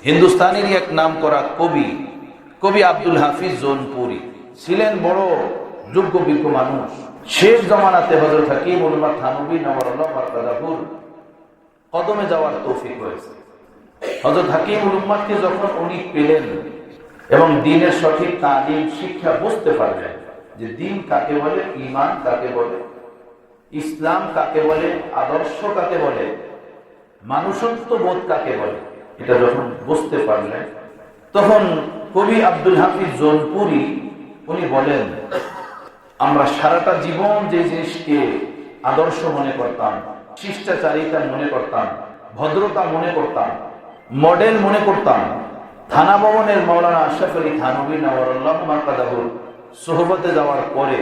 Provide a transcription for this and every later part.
হিন্দুস্তানেরই এক নাম করা কবি কবি আব্দুল হাফিজ জৌনপুরি ছিলেন বড় যোগ্য বিজ্ঞ মানুষ। শেষ জমানাতে হযরত হাকিমুল উম্মাহ থানভী নওয়ারুল্লাহ মারকাদাহুর কদমে যাওয়ার তৌফিক হয়েছে। হযরত হাকিমুল উম্মাহকে যখন উনি পেলেন এবং দ্বীনের সঠিক তালিম শিক্ষা বুঝতে পারলেন যে দ্বীন কাকে বলে, ঈমান কাকে বলে, ইসলাম কাকে বলে, আদর্শ কাকে বলে, মানুষত্ব বোধ কাকে বলে, এটা যখন বুঝতে পারলেন তখন কবি আব্দুল হাফিজ জৌনপুরি উনি বলেন, আমরা সারাটা জীবন যে জিনিসকে আদর্শ মনে করতাম, শিষ্টাচারিতা মনে করতাম, ভদ্রতা মনে করতাম, মডেল মনে করতাম, থানা ভবনের মাওলানা আশরাফ আলী থানভী নওয়ারুল্লাহ মারকাদাহুর সোহবতে যাওয়ার পরে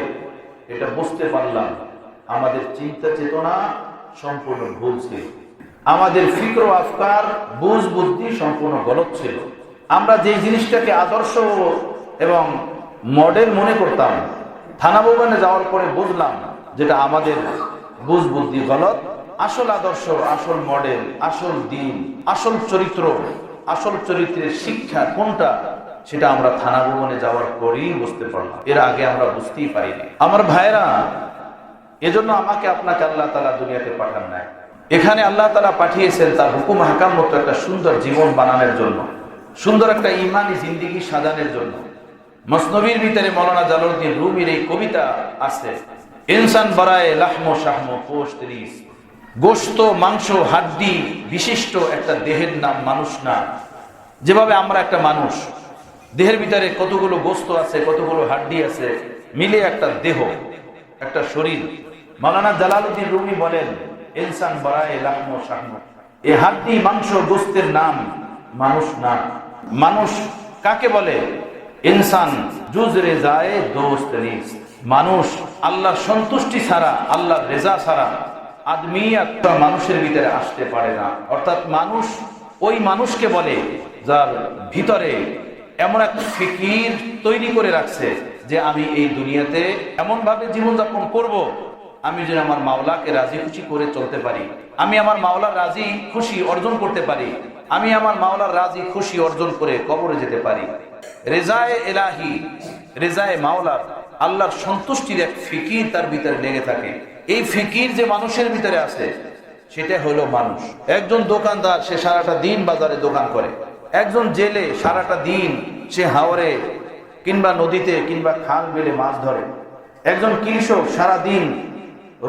এটা বুঝতে পারলাম আমাদের চিন্তা চেতনা সম্পূর্ণ ভুল ছিল, আমাদের ফিকর ও আফকার বুঝ বুদ্ধি সম্পূর্ণ গলত ছিল। আমরা যে জিনিসটাকে আদর্শ এবং মডেল মনে করতাম, থানা ভবনে যাওয়ার পরে বুঝলাম যেটা আমাদের বুঝ বুদ্ধি গলত। আসল আদর্শ, আসল মডেল, আসল দ্বীন, আসল চরিত্র, আসল চরিত্রের শিক্ষা কোনটা সেটা আমরা থানা ভবনে যাওয়ার পরেই বুঝতে পারলাম, এর আগে আমরা বুঝতেই পারিনি। আমার ভাইরা, এজন্য আমাকে আপনাকে আল্লাহ তাআলা দুনিয়াতে পাঠান নাই, এখানে আল্লাহ তাআলা পাঠিয়েছেন তার হুকুম হাকাম মতো একটা সুন্দর জীবন বানানোর জন্য, সুন্দর একটা ইমানি জিন্দেগি সাজানোর জন্য। মসনবীর ভিতরে মাওলানা জালালউদ্দিন রুমির এই কবিতা আছে, ইনসান বারায়ে লাহম শাহম পোস্ট রিস, গোশত মাংস হাড্ডি বিশিষ্ট একটা দেহের নাম মানুষ না। যেভাবে আমরা একটা মানুষ, দেহের ভিতরে কতগুলো গোশত আছে, কতগুলো হাড্ডি আছে, মিলে একটা দেহ, একটা শরীর। মাওলানা জালালউদ্দিন রুমি বলেন, ইনসান বারায়ে লাহম শাহম, এই হাড্ডি মাংস গোশতের নাম মানুষ না। মানুষ কাকে বলে? ইনসান জুজ রেজায়ে দোস্ত নিস, মানুষ আল্লাহর সন্তুষ্টি ছাড়া, আল্লাহর রেজা ছাড়া আদমিয়াত মানুষের ভিতরে আসতে পারে না। অর্থাৎ মানুষ ওই মানুষকে বলে যার ভিতরে এমন এক ফিকির তৈরি করে রাখছে যে আমি এই দুনিয়াতে এমন ভাবে জীবনযাপন করব আমি যেন আমার মাওলাকে রাজি খুশি করে চলতে পারি, আমি আমার মাওলার রাজি খুশি অর্জন করতে পারি, আমি আমার মাওলার রাজি খুশি অর্জন করে কবরে যেতে পারি। রেজায়ে এলাহি, রেজায়ে মাওলার, আল্লাহর সন্তুষ্টির এক ফিকির তার ভিতরে লেগে থাকে। এই ফিকির যে মানুষের ভিতরে আছে সেটা হলো মানুষ। একজন দোকানদার, সে সারাটা দিন বাজারে দোকান করে। একজন জেলে সারাটা দিন সে হাওরে কিংবা নদীতে কিংবা খাল বিলে মাছ ধরে। একজন কৃষক সারা দিন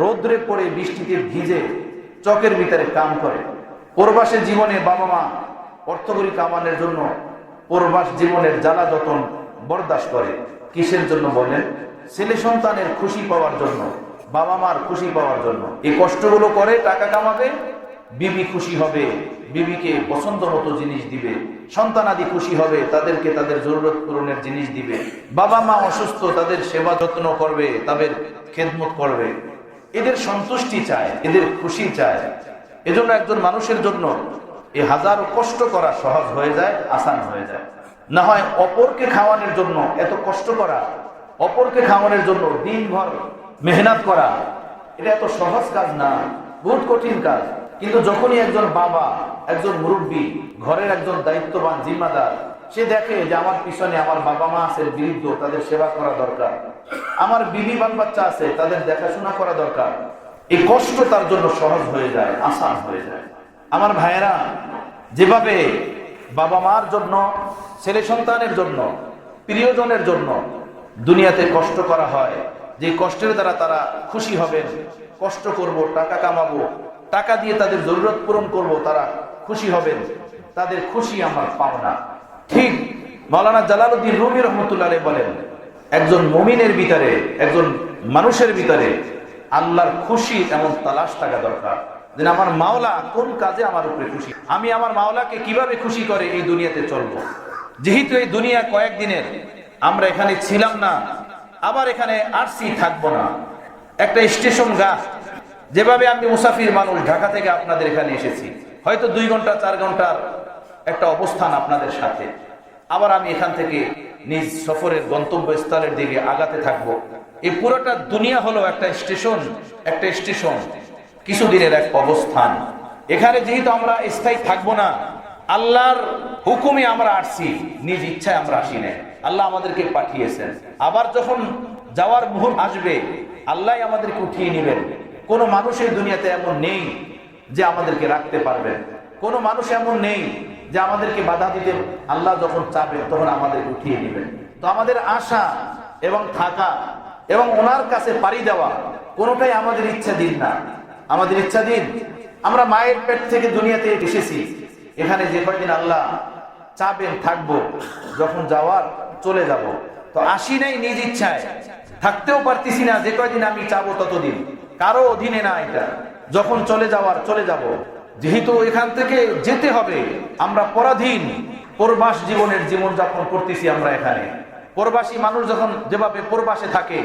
রৌদ্রে পড়ে বৃষ্টিতে ভিজে চকের ভিতরে কাম করে। প্রবাসের জীবনে বাবা মা অর্থকরী কামানোর জন্য প্রবাস জীবনের জ্বালা যতন বরদাস্ত করে। কিসের জন্য বলেন? ছেলে সন্তানের খুশি পাওয়ার জন্য, বাবা মার খুশি পাওয়ার জন্য এই কষ্টগুলো করে। টাকা কামাবে, বিবি খুশি হবে, বিবিকে পছন্দ মতো জিনিস দিবে, সন্তানাদি খুশি হবে, তাদেরকে তাদের জরুরত পূরণের জিনিস দিবে। বাবা মা অসুস্থ, তাদের সেবা যত্ন করবে, তাদের খেদমত করবে। এদের সন্তুষ্টি চায়, এদের খুশি চায়। এজন্য একজন মানুষের জন্য এই হাজারো কষ্ট করা সহজ হয়ে যায়, আসান হয়ে যায়। না হয় অপরকে খাওয়ানোর জন্য এত কষ্ট করা, অপরকে খাওয়ানোর জন্য দিনভর মেহনত করা, এটা এত সহজ কাজ না, বহুত কঠিন কাজ। কিন্তু যখনই একজন বাবা, একজন মুরব্বী, ঘরের একজন দায়িত্ববান জিম্মাদার, সে দেখে যে আমার পিছনে আমার বাবা মা আছে বৃদ্ধ, তাদের সেবা করা দরকার, আমার বিবি বাল বাচ্চা আছে, তাদের দেখাশোনা করা দরকার, এই কষ্ট তার জন্য সহজ হয়ে যায়, আসান হয়ে যায়। আমার ভাইয়েরা, যেভাবে বাবা মার জন্য, ছেলে সন্তানের জন্য, প্রিয়জনের জন্য দুনিয়াতে কষ্ট করা হয়, যে কষ্টের দ্বারা তারা খুশি হবেন, কষ্ট করব, টাকা কামাবো, টাকা দিয়ে তাদের জরুরত পূরণ করব, তারা খুশি হবেন, তাদের খুশি আমার পাওনা। ঠিক মাওলানা জালালউদ্দিন রুমি রহমতুল্লাহ আলাইহি বলেন, একজন মুমিনের ভিতরে, একজন মানুষের ভিতরে আল্লাহর খুশি এমন তালাশ থাকা দরকার যে আমার মাওলা কোন কাজে আমার উপরে খুশি, আমি আমার মাওলাকে কিভাবে খুশি করে এই দুনিয়াতে চলবো। যেহেতু এই দুনিয়া কয়েকদিনের, আমরা এখানে ছিলাম না, আবার এখানে আসছি, থাকবো না, একটা স্টেশন গা। যেভাবে আমি মুসাফির মানুষ, ঢাকা থেকে আপনাদের এখানে এসেছি, হয়তো 2 ঘন্টা 4 ঘন্টার একটা অবস্থান আপনাদের সাথে, আবার আমি এখান থেকে নিজ সফরের গন্তব্যস্থলের দিকে আগাতে থাকবো। এই পুরোটা দুনিয়া হলো একটা স্টেশন, একটা স্টেশন, কিছুদিনের এক অবস্থান। এখানে যেহেতু আমরা স্থায়ী থাকবো না, আল্লাহর হুকুমে আমরা আসছি, নিজ ইচ্ছায় আমরা আসি না, আল্লাহ আমাদেরকে পাঠিয়েছেন। আবার যখন যাওয়ার মুহূর্ত আসবে আল্লাহ আমাদেরকে উঠিয়ে নেবেন। কোনো মানুষ এই দুনিয়াতে এমন নেই যে আমাদেরকে রাখতে পারবেন, কোনো মানুষ এমন নেই যে আমাদেরকে বাধা দিতে। আল্লাহ যখন চাবেন তখন আমাদের উঠিয়ে নেবেন। তো আমাদের আশা এবং থাকা এবং ওনার কাছে পাড়ি দেওয়া কোনোটাই আমাদের ইচ্ছাধীন না। আমাদের ইচ্ছাধীন, আমরা মায়ের পেট থেকে দুনিয়াতে এসেছি, এখানে যে কয়দিন আল্লাহ চাবেন থাকবো, যখন যাওয়ার চলে যাব। তো আসি নাই নিজ ইচ্ছায়, থাকতেও পারতেছি না যে কয়দিন আমি চাবো ততদিন, কারো অধীনে না এটা। যখন চলে যাওয়ার চলে যাব। যেহেতু এখান থেকে যেতে হবে, আমরা পরাধীন পরবাস জীবনের জীবনযাপন করতেছি আমরা এখানে। প্রবাসী মানুষ যখন যেভাবে প্রবাসে থাকে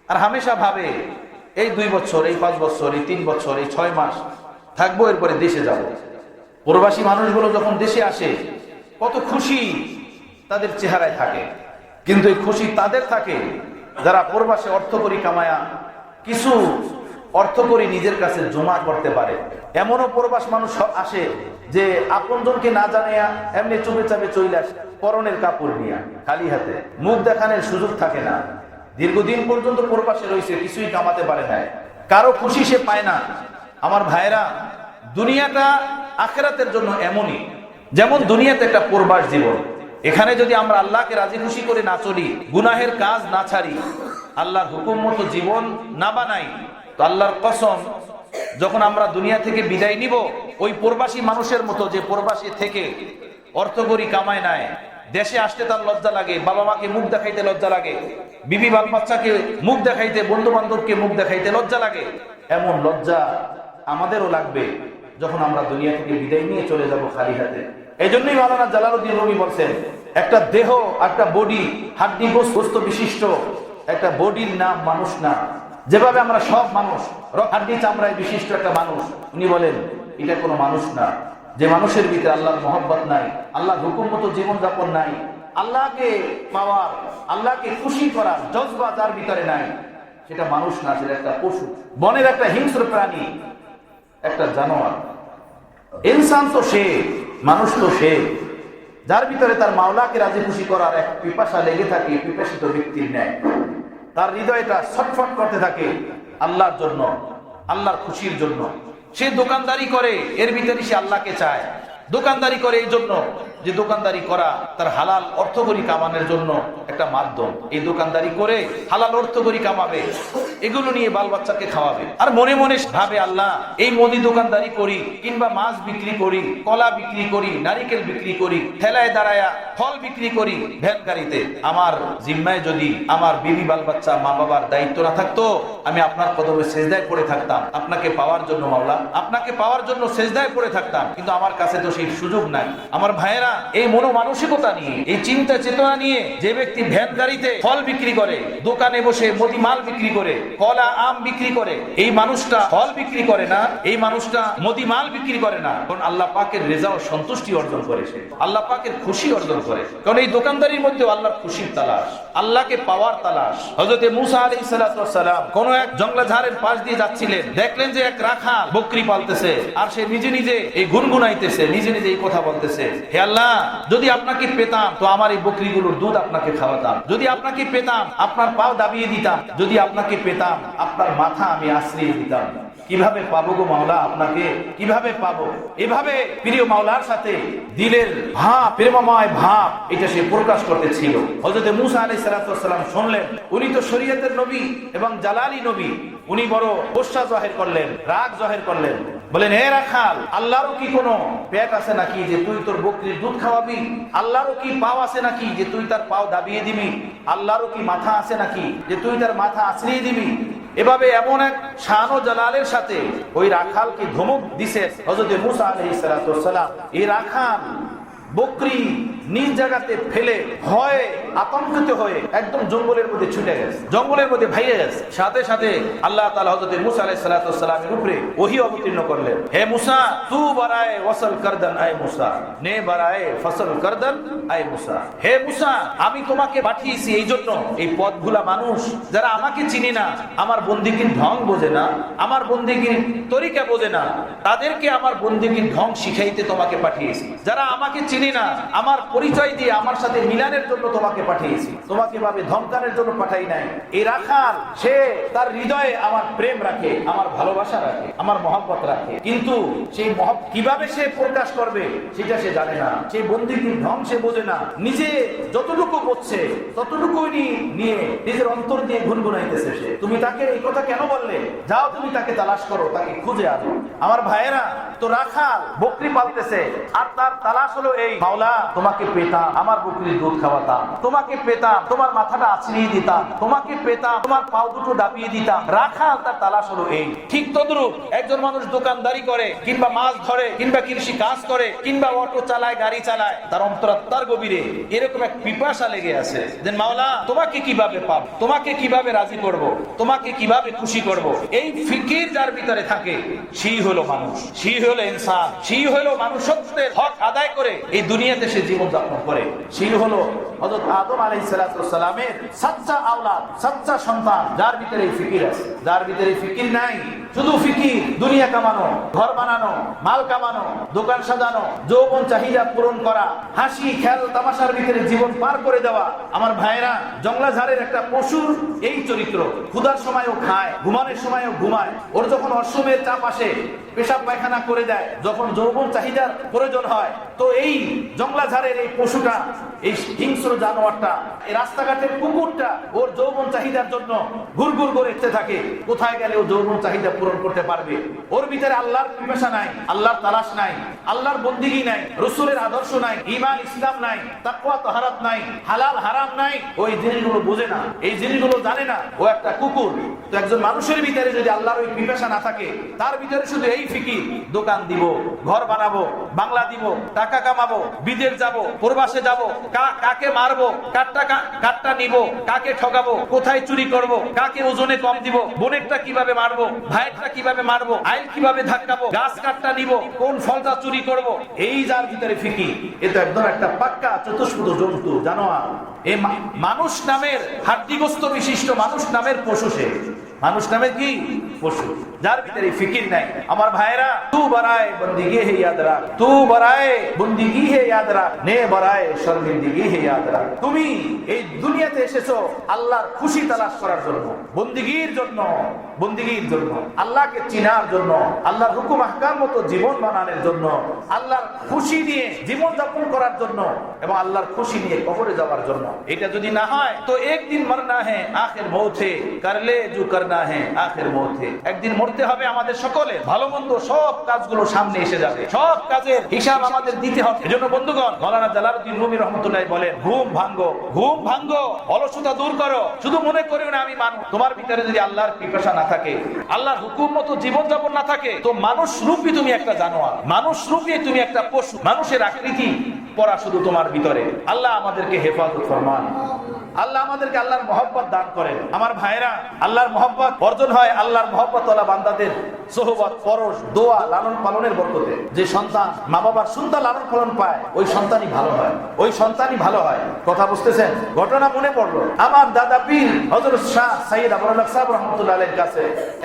আর হামেশা ভাবে এই 2 বছর, এই 5 বছর, এই 3 বছর, এই 6 মাস থাকবো, এরপরে দেশে যাব। প্রবাসী মানুষগুলো যখন দেশে আসে কত খুশি তাদের চেহারায় থাকে, কিন্তু এই খুশি তাদের থাকে যারা প্রবাসে অর্থকরী কামায়া কিছু অর্থকরী নিজের কাছে জমা করতে পারে। এমনও প্রবাস মানুষ আসে যে আপনজনকে না জানিয়া এমনি চুপে চাপে চলে আসে, পরনের কাপড় নিয়ে খালি হাতে, মুখ দেখানোর সুযোগ থাকে না। দীর্ঘদিন পর্যন্ত প্রবাসে রয়েছে, কিছুই কামাতে পারে না, কারো খুশি সে পায় না। আমার ভাইরা, দুনিয়াটা আখিরাতের জন্য এমনই, যেমন দুনিয়াতে একটা প্রবাস জীবন। এখানে যদি আমরা আল্লাহকে রাজি খুশি করে না চলি, গুনাহের কাজ না ছাড়ি, আল্লাহর হুকুম মতো জীবন না বানাই, তো আল্লাহর কসম যখন আমরা দুনিয়া থেকে বিদায় নিব, ওই প্রবাসী মানুষের মতো যে প্রবাসী থেকে অর্থকরী কামায় নাই, দেশে আসতে তার লজ্জা লাগে, বাবা মাকে মুখ দেখাইতে লজ্জা লাগে, বিবি বাল বাচ্চাকে মুখ দেখাইতে, বন্ধু বান্ধবকে মুখ দেখাইতে লজ্জা লাগে। এমন লজ্জা আমাদেরও লাগবে যখন আমরা দুনিয়া থেকে বিদায় নিয়ে চলে যাব খালি হাতে। এই জন্যই মাওলানা জালালউদ্দিন রুমি বলছেন, একটা দেহ, একটা বডি, হাড্ডি গোস্ত বিশিষ্ট একটা বডির নাম মানুষ না। যেভাবে আমরা সব মানুষ হাড্ডি চামড়ায় বিশিষ্ট একটা মানুষ, উনি বলেন এটা কোনো মানুষ না। যে মানুষের ভিতরে আল্লাহর মহব্বত নাই, আল্লাহর হুকুম মতো জীবনযাপন নাই, আল্লাহকে পাওয়ার, আল্লাহকে খুশি করার জজবা যার ভিতরে নাই, সেটা মানুষ না, সেটা একটা পশু, বনের একটা হিংস্র প্রাণী, একটা জানোয়ার। ইনসান তো সে, মানুষ তো সে, যার ভিতরে তার মাওলাকে রাজি খুশি করার এক পিপাসা লেগে থাকে, পিপাসিত ব্যক্তির ন্যায়। তার হৃদয়টা ছটফট করতে থাকে আল্লাহর জন্য, আল্লাহর খুশির জন্য। সে দোকানদারি করে, এর ভিতরে সে আল্লাহকে চায়। দোকানদারি করে এই জন্য যে দোকানদারি করা তার হালাল অর্থকরী কামানোর জন্য একটা মাধ্যম। এই দোকানদারি করে হালাল অর্থকরী কামাবে, এগুলো নিয়ে বাল বাচ্চাকে খাওয়াবে। আর মনে মনে ভাবে আল্লাহ, এই মুদি দোকানদারি করি, কিংবা মাছ বিক্রি করি, কলা বিক্রি করি, নারিকেল বিক্রি করি, ঠেলায় দাঁড়ায়া ফল বিক্রি করি ভ্যান গাড়িতে, আমার জিম্মায় যদি আমার বিবি বাল বাচ্চা মা বাবার দায়িত্ব না থাকতো, আমি আপনার কদমে সেজদায় পড়ে থাকতাম আপনাকে পাওয়ার জন্য। মাওলা, আপনাকে পাওয়ার জন্য সেজদায় পড়ে থাকতাম, কিন্তু আমার কাছে তো সেই সুযোগ নাই। আমার ভাইয়েরা, এই মনোমানসিকতা নিয়ে, এই চিন্তা চেতনা নিয়ে যে ব্যক্তি ভ্যান গাড়িতে ফল বিক্রি করে, দোকানে বসে মুদি মাল বিক্রি করে, কলা আম বিক্রি করে, এই মানুষটা ফল বিক্রি করে না, এই মানুষটা মুদি মাল বিক্রি করে না, কারণ আল্লাহ পাকের রেজা ও সন্তুষ্টি অর্জন করে, সে আল্লাহ পাকের খুশি অর্জন করে। কারণ এই দোকানদারির মধ্যে আল্লাহর খুশির তালাশ, আল্লাহকে পাওয়ার তালাশ। হযরত মূসা আলাইহিস সালাম কোন এক জঙ্গলা ঝাড়ের পাশ দিয়ে যাচ্ছিলেন, দেখলেন যে এক রাখাল বকরি পালতেছে, আর সে নিজে নিজে এই গুনগুনাইতেছে, নিজে নিজে এই কথা বলতেছে, হে আল্লাহ, যদি আপনাকে পেতাম তো আমার এই বকরিগুলোর দুধ আপনাকে খাওয়াতাম, যদি আপনাকে পেতাম আপনার পাও দাবিয়ে দিতাম, যদি আপনাকে পেতাম আপনার মাথা আমি আশ্রিয়ে দিতাম। কিভাবে পাবো গো মাওলা আপনাকে, কিভাবে পাবো? এভাবে প্রিয় মাওলার সাথে দিলের ভাব, প্রেমময় ভাব, এটা সে প্রকাশ করতেছিল। হযরত মূসা আলাইহিস সালাম শুনলেন, উনি তো শরীয়তের নবী এবং জালালি নবী, উনি বড় গোসা জাহির করলেন, রাগ জাহির করলেন, বলেন, হে রাখাল, আল্লাহরও কি কোনো পেট আছে নাকি যে তুই তোর বকরির দুধ খাওয়াবি? আল্লাহরও কি পাও আছে নাকি যে তুই তার পাও দাবিয়ে দিবি? আল্লাহরও কি মাথা আছে নাকি যে তুই তার মাথা আছড়িয়ে দিবি? এভাবে এমন এক শান ও জালালের সাথে ওই রাখালকে ধমক দিছে হযরত মূসা আলাইহিস সালাম। এই রাখাল বকরি নিজ জায়গাতে ফেলে হয় আতঙ্কিত হয়ে একদম জঙ্গলের মধ্যে ছুটে গেছে, জঙ্গলের মধ্যে ভাইয়ে গেছে। সাথে সাথে আল্লাহ তাআলা হযরত মুসা আলাইহিস সালাতু ওয়াস সালামের উপরে ওহী অবতীর্ণ করলেন, হে মুসা তু বারায়ে ওয়াসাল করদান আয় মুসা, নে বারায়ে ফসল করদান আয় মুসা। হে মুসা, আমি তোমাকে পাঠিয়েছি এই জন্য এই পথভুলা মানুষ যারা আমাকে চিনে না, আমার বন্দিগির ঢং বোঝে না, আমার বন্দিগির তরিকা বোঝে না, তাদেরকে আমার বন্দিগির ঢং শিখাইতে তোমাকে পাঠিয়েছি। যারা আমাকে চিনে না, আমার পরিচয় দিয়ে আমার সাথে মিলানের জন্য তোমাকে পাঠিয়েছি, তোমাকে ভাবে ধমকানোর জন্য পাঠাই নাই। এই রাখাল সে তার হৃদয়ে আমার প্রেম রাখে, আমার ভালোবাসা রাখে, আমার মহব্বত রাখে, কিন্তু সেই কিভাবে সে প্রকাশ করবে সেটা সে জানে না। সেই বন্দিগির ঢং সে বোঝে না। নিজে যতটুকু বুঝছে ততটুকুই নিয়ে নিজের অন্তর দিয়ে গুনগুনাইতেছে সে। তুমি তাকে এই কথা কেন বললে? যাও তুমি তাকে তালাশ করো, তাকে খুঁজে আনো। আমার ভাইয়েরা, তো রাখাল বকরি পালতেছে আর তার তালাশ হলো এই, মাওলা তোমাকে পেতাম আমার বকরির দুধ খাওয়াতাম, তোমাকে পেতাম তোমার মাথাটা আছড়িয়ে দিতাম, তোমাকে পেতাম তোমার পাও দুটো দাবিয়ে দিতাম। রাখাল তার তালাশ হলো এই। ঠিক তদ্রূপ একজন মানুষ দোকানদারি করে কিংবা মাছ ধরে কিংবা কৃষি কাজ করে কিংবা অটো চালায়, গাড়ি চালায়, তার অন্তরাত্মার গভীরে এরকম এক পিপাসা লেগে আছে যে মাওলা তোমাকে কিভাবে পাব, তোমাকে কিভাবে রাজি করব, তোমাকে কিভাবে খুশি করব। এই ফিকির যার ভিতরে থাকে সেই হলো মানুষ, সেই হলো ইনসান, সেই হলো মানুষত্বের হক আদায় করে এই দুনিয়াতে সে জীবন যাপন করে। সেই হলো হযরত আদম আলাইহিস সালাতু ওয়াস সালামের সাচ্চা আওলাদ, সাচ্চা সন্তান, যার ভিতরে এই ফিকির আছে। যার ভিতরে ফিকির নাই, শুধু ফিকির দুনিয়া কামানো, ঘর বানানো, মাল কামানো, দোকান সাজানো, যৌবন চাহিদা পূরণ করা, হাসি খেল তামাশার ভিতরে জীবন পার করে দেওয়া। আমার ভাইরা, জংলা ঝাড়ের একটা পশুর এই চরিত্র। ক্ষুধার সময়ও খায়, ঘুমানোর সময়ও ঘুমায়, ওর যখন অশ্বমের চাপ আসে পেশাব পায়খানা করে দেয়, যখন যৌবন চাহিদার প্রয়োজন হয় তো এই জংলা ঝাড়ের এই পশুটা, এই হিংস্র জানোয়ারটা, এই রাস্তাঘাটের কুকুরটা ওর যৌবন চাহিদার জন্য ঘুরঘুর করে উঠতে থাকে। কোথায় গেলে ও যৌবন চাহিদা পূরণ করতে পারবে? ওর ভিতরে আল্লাহর পিপাসা নাই, আল্লাহর তালাশ নাই, আল্লাহর বন্দিগি নাই, রাসূলের আদর্শ নাই, ঈমান ইসলাম নাই, তাকওয়া তাহারাত নাই, হালাল হারাম নাই। ওই জিনিসগুলো বোঝে না, এই জিনিসগুলো জানে না। ও একটা কুকুর। তো একজন মানুষের ভিতরে যদি আল্লাহর ওই পিপাসা না থাকে, তার ভিতরে শুধু এই ফিকির, দোকান দিব, ঘর বানাবো, বাংলা দিব, টাকা কামাবো, বিদেশ যাব, প্রবাসে যাব, কাকে মারবো, কাটটা নিব, কাকে ঠকাবো, কোথায় চুরি করব, কাকে ওজনে কম দিব, বোনেরটা কিভাবে মারবো, ভাইয়েরটা কিভাবে মারবো, আইল কিভাবে ধাক্কাবো, গাছ কাটটা নিব, কোন ফলটা চুরি করব। এই যার ভিতরে ফিকির, এটা একদম একটা পাক্কা চতুষ্পদ জন্তু, জানোয়ার। এই মানুষ নামের হাড্ডিগ্রস্ত বিশিষ্ট মানুষ নামের পশু সে। মানুষ নামে কি পশু, যার ভিতরে ফিকির নাই। আমার ভাইরা, তু বরায়ে বন্দিগি হে ইয়াদ রাখ, তু বরায়ে বন্দিগি হে ইয়াদ রাখ, নে বরায়ে শর্মিন্দগি হে ইয়াদ রাখ। তুমি এই দুনিয়াতে এসেছো আল্লাহর খুশি তালাশ করার জন্য, বন্দিগির জন্য, বন্দিগির জন্য, আল্লাহকে চিনার জন্য, আল্লাহর হুকুম আহকাম মতো জীবন বানানোর জন্য, আল্লাহর খুশি নিয়ে জীবন যাপন করার জন্য এবং আল্লাহর খুশি নিয়ে কবরে যাওয়ার জন্য। এটা যদি না হয় তো একদিন মরনা है आखिर मौत है, कर ले जो करना है आखिर मौत है। একদিন মরতে হবে আমাদের সকলে। ভালো মন্দ সব কাজগুলো সামনে এসে যাবে, সব কাজের হিসাব আমাদের দিতে হবে। এজন্য বন্ধুগণ, মাওলানা জালালউদ্দিন রুমি রহমাতুল্লাহ বলেন, ঘুম ভাঙ্গো, ঘুম ভাঙ্গো, অলসতা দূর করো। শুধু মনে করিও না আমি মানুষ। তোমার ভিতরে যদি আল্লাহর পিপাসা না থাকে, আল্লাহর হুকুম মতো জীবন যাপন না থাকে, তো মানুষ রূপী তুমি একটা জানোয়ার, মানুষ রূপী তুমি একটা পশু। মানুষের আকৃতি পড়া শুধু তোমার ভিতরে। আল্লাহ আমাদেরকে হেফাজত ফরমান, আল্লাহ আমাদেরকে আল্লাহর মহব্বত দান করেন। আমার ভাইরা, আল্লাহর মহব্বত অর্জন হয় আল্লাহর মহব্বতওয়ালা বান্দাদের সোহবত, পরশ, দোয়া, লালন পালনের বরকতে। যে সন্তান মা বাবার সুন্দর লালন পালন পায়, ওই সন্তানই ভালো হয়, ওই সন্তানই ভালো হয়। কথা বুঝতেছেন? ঘটনা মনে পড়লো, আমার দাদা পীর হযরত শাহ সাইয়্যিদ আবুল হক সাহেব রাহমাতুল্লাহ আলাইহির কাছে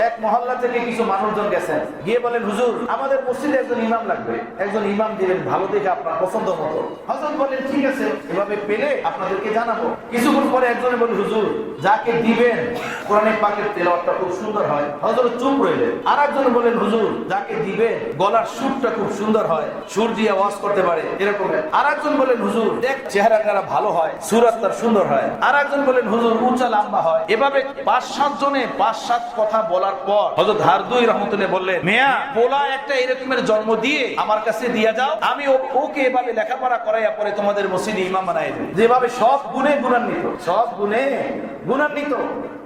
এক মহল্লা থেকে কিছু মানুষজন গেছেন, গিয়ে বলেন, হুজুর আমাদের মসজিদে একজন ইমাম লাগবে, একজন ইমাম দিবেন ভালো দেখে আপনার পছন্দ মতো। হযরত বলেন, ঠিক আছে, এভাবে পেলে আপনাদেরকে জানাবো। কিছুক্ষণ পরে একজনে বলে, হুজুর যাকে দিবেন কোরআনের পাকের তেলাওয়াতটা খুব সুন্দর হয়। হযরত চুপ রইলেন। আর একজন বলেন, হুজুর যাকে দিবেন গলার সুরটা খুব সুন্দর হয়, সুর দিয়ে আওয়াজ করতে পারে এরকম। আর একজন বলেন, হুজুর দেখ চেহারাটা ভালো হয়, সুরাত তার সুন্দর হয়। আর একজন বলেন, হুজুর উঁচা লম্বা হয়। এভাবে 5-7 জনে 5-7 কথা বলার পর হযরত হারদুই রহমাতুল্লাহ বললেন, মিয়া পোলা একটা এরকমের জন্ম দিয়ে আমার কাছে দিয়ে যাও, আমি ওকে এভাবে লেখাপড়া করাইয়া পরে তোমাদের মসজিদে ইমাম বানাই দেব। যেভাবে সব গুণে গুণান্বিত, সব গুণে গুণান্বিত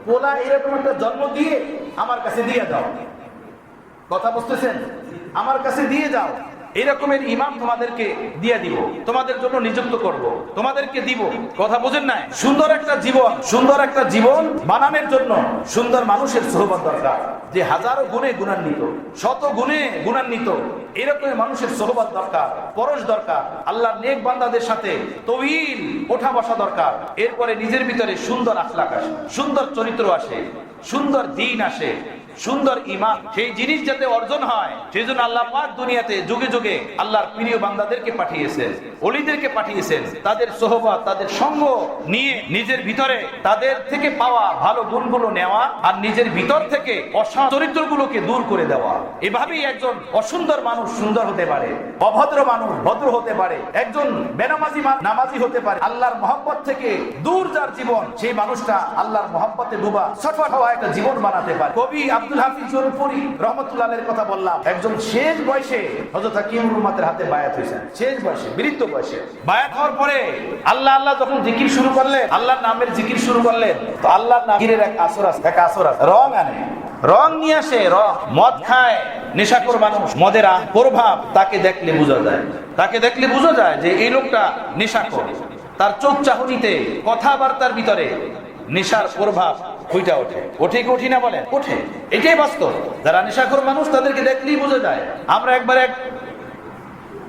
পোলা এরকম একটা জন্ম দিয়ে আমার কাছে দিয়ে যাও। কথা বুঝতেছেন? আমার কাছে দিয়ে যাও, এই রকমের ইমাম তোমাদেরকে দিয়ে দিব, তোমাদের জন্য নিযুক্ত করব, তোমাদেরকে দিব। কথা বোঝেন না? সুন্দর একটা জীবন বানানোর জন্য সুন্দর মানুষের সোহবত দরকার, যে হাজারো গুণে গুণান্বিত, শত গুণে গুণান্বিত, এরকম মানুষের সোহবত দরকার, পরশ দরকার। আল্লাহর নেক বান্দাদের সাথে তৌহিদ ওঠা বসা দরকার। এরপরে নিজের ভিতরে সুন্দর আখলাক আসে, সুন্দর চরিত্র আসে, সুন্দর দিন আসে, সুন্দর ঈমান। সেই জিনিস যাতে অর্জন হয়, সেই জন্য আল্লাহ পাক দুনিয়াতে যুগে যুগে আল্লাহর প্রিয় বান্দাদেরকে পাঠিয়েছেন, ওলিদেরকে পাঠিয়েছেন। তাদের সোহবত, তাদের সঙ্গ নিয়ে নিজের ভিতরে তাদের থেকে পাওয়া ভালো গুণগুলো নেওয়া, আর নিজের ভিতর থেকে অসৎ চরিত্রগুলোকে দূর করে দেওয়া। এভাবেই একজন অসুন্দর মানুষ সুন্দর হতে পারে, অভদ্র মানুষ ভদ্র হতে পারে, একজন বেনামাজি নামাজি হতে পারে। আল্লাহর মহব্বত থেকে দূর যার জীবন, সেই মানুষটা আল্লাহর মহব্বতে ডুবা সফল হওয়া একটা জীবন বানাতে পারে। কবি আব্দুল হাফিজ জোনপুরি রহমতুল্লাহ আলাইহির কথা বললাম। একজন শেষ বয়সে হযরত হাকিমুল উম্মাতের হাতে বায়াত হয়েছেন, শেষ বয়সে, বৃদ্ধ বয়সে। বায়াত হওয়ার পরে আল্লাহ আল্লাহ যখন জিকির শুরু করলেন, আল্লাহর নামের জিকির শুরু করলেন, তো আল্লাহর নামের এক আসর আছে, রং আনে, রং নিয়ে আসে। রং, মদ খায় নেশাখোর মানুষ, মদের প্রভাব তাকে দেখলে বোঝা যায় যে এই লোকটা নেশাখোর। তার চোখ চাহনিতে, কথাবার্তার ভিতরে নেশার প্রভাব ফুইটা ওঠে কি ওঠে না বলেন? ওঠে। এটাই বাস্তব। যারা নেশাখোর মানুষ তাদেরকে দেখলেই বোঝা যায়। আমরা একবার এক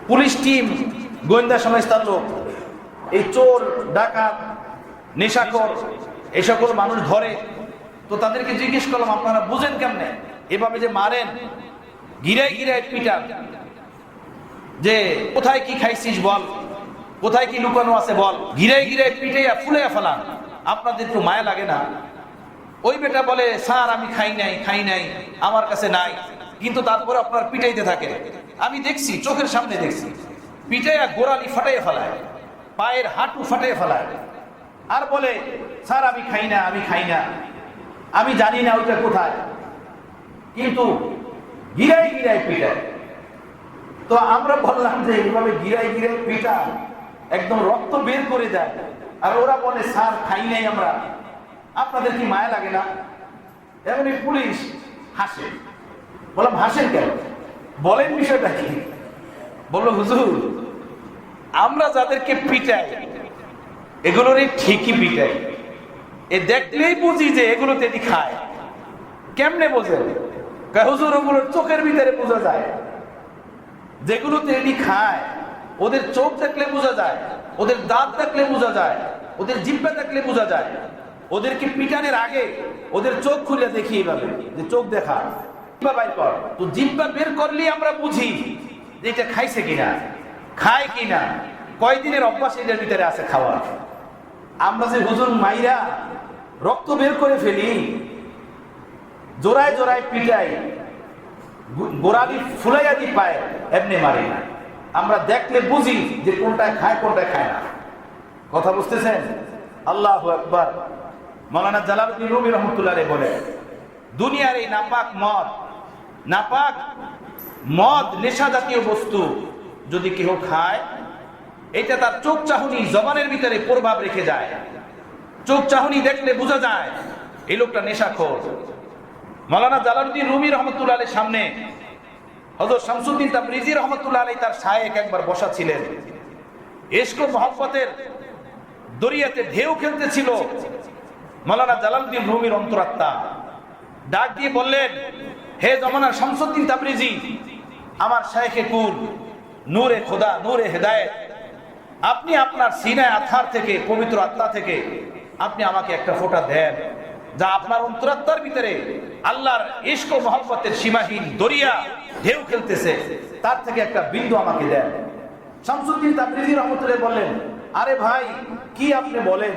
পুলিশ টিম, গোয়েন্দা সংস্থার লোক এই চোর, ডাকাত, নেশাখোর এই সকল মানুষ ধরে, তো তাদেরকে জিজ্ঞেস করলাম, আপনারা বুঝেন কেমনে এভাবে যে মারেন, গিরায় গিরায় পিটান, যে কোথায় কি খাইছিস বল, কোথায় কি লুকানো আছে বল, গিরায় গিরায় পিটাইয়া ফুলাইয়া ফেলান, আপনাদের একটু মায়া লাগে না? ওই বেটা বলে, স্যার আমি খাই নাই, আমার কাছে নাই, কিন্তু তারপরে আপনার পিটাইতে থাকে। আমি দেখছি, চোখের সামনে দেখছি, পিটাইয়া গোড়ালি ফাটাইয়া ফেলায়, পায়ের হাঁটু ফাটাইয়া ফেলায়, আর বলে, স্যার আমি খাই না, আমি জানি না ওইটা কোথায়, কিন্তু গিরায় গিরায় পিটায়। তো আমরা বললাম যে এইভাবে গিরায় গিরায় পিটা একদম রক্ত বের করে দেয়, আর ওরা বলে স্যার খাই নাই আমরা, আপনাদের কি মায়া লাগে না? এমনি পুলিশ হাসে। বললাম হাসেন কেন, বলেন বিষয়টা কি? বললো, হুজুর আমরা যাদেরকে পিটাই এগুলোরই ঠিকই পিটাই, এ দেখলেই বুঝি যে এগুলো তেদি খায়। কেমনে বোঝেন? হুজুর ওগুলোর চোখের ভিতরে বোঝা যায়, যেগুলো তেদি খায় ওদের চোখ দেখলে বোঝা যায়, ওদের দাঁত দেখলে বোঝা যায়, ওদের জিহ্বা দেখলে বোঝা যায়। ওদেরকে পিটানের আগে ওদের চোখ খুলে দেখি, এইভাবে যে চোখ দেখা, বাইর কর, তো জিহ্বা বের করলে আমরা বুঝি যে এটা খাইছে কিনা, খায় কিনা, কয়দিনের অভ্যাস এটার ভিতরে আছে খাওয়া। আমরা যে হুজুর মাইরা রক্ত বের করে ফেলি, জোড়ায় জোড়ায় পিটাই, গোড়ালি ফুলাইয়া দি পায়, এমনি মারি না। আমরা দেখলে বুঝি যে কোনটায় খায় কোনটায় খায় না। কথা বুঝতেছেন? আল্লাহু আকবার। মাওলানা জালালউদ্দিন রুমি রহমতুল্লাহ আলাইহি বলে, দুনিয়ার এই নাপাক মদ নেশা জাতীয় বস্তু যদি কেউ খায়, এটা তার চোখ চাহনি, জবানের ভিতরে প্রভাব রেখে যায়। চোখ চাহনি দেখলে বোঝা যায় এই লোকটা নেশাখোর। মাওলানা জালালউদ্দিন রুমি রহমতুল্লাহ আলাইহির সামনে হযরত শামসুদ্দিন তাবরিজি রহমতুল্লাহ আলাইহি তার শায়েখ একবার বসা ছিলেন। ইশক ও মহব্বতের দরিয়াতে ঢেউ খেলতেছিল। মাওলানা জালালউদ্দিন রুমির অন্তরাত্মা ডাক দিয়ে বললেন, হে জমানার শামসুদ্দিন তাবরিজি, আমার শায়েখে কুল, নূরে খোদা, নূরে হেদায়েত, আপনি আপনার সিনায় আথার থেকে, পবিত্র আত্মা থেকে আপনি আমাকে একটা ফোঁটা দেন, যা আপনার অন্তরাত্মার ভিতরে আল্লাহর ইশক ও মহব্বতের সীমাহীন দরিয়া ঢেউ খেলতেছে, তার থেকে একটা বিন্দু আমাকে দেন। শামসুদ্দিন তাবরিজি রহমতুল্লাহ বললেন, আরে ভাই কি আপনি বলেন,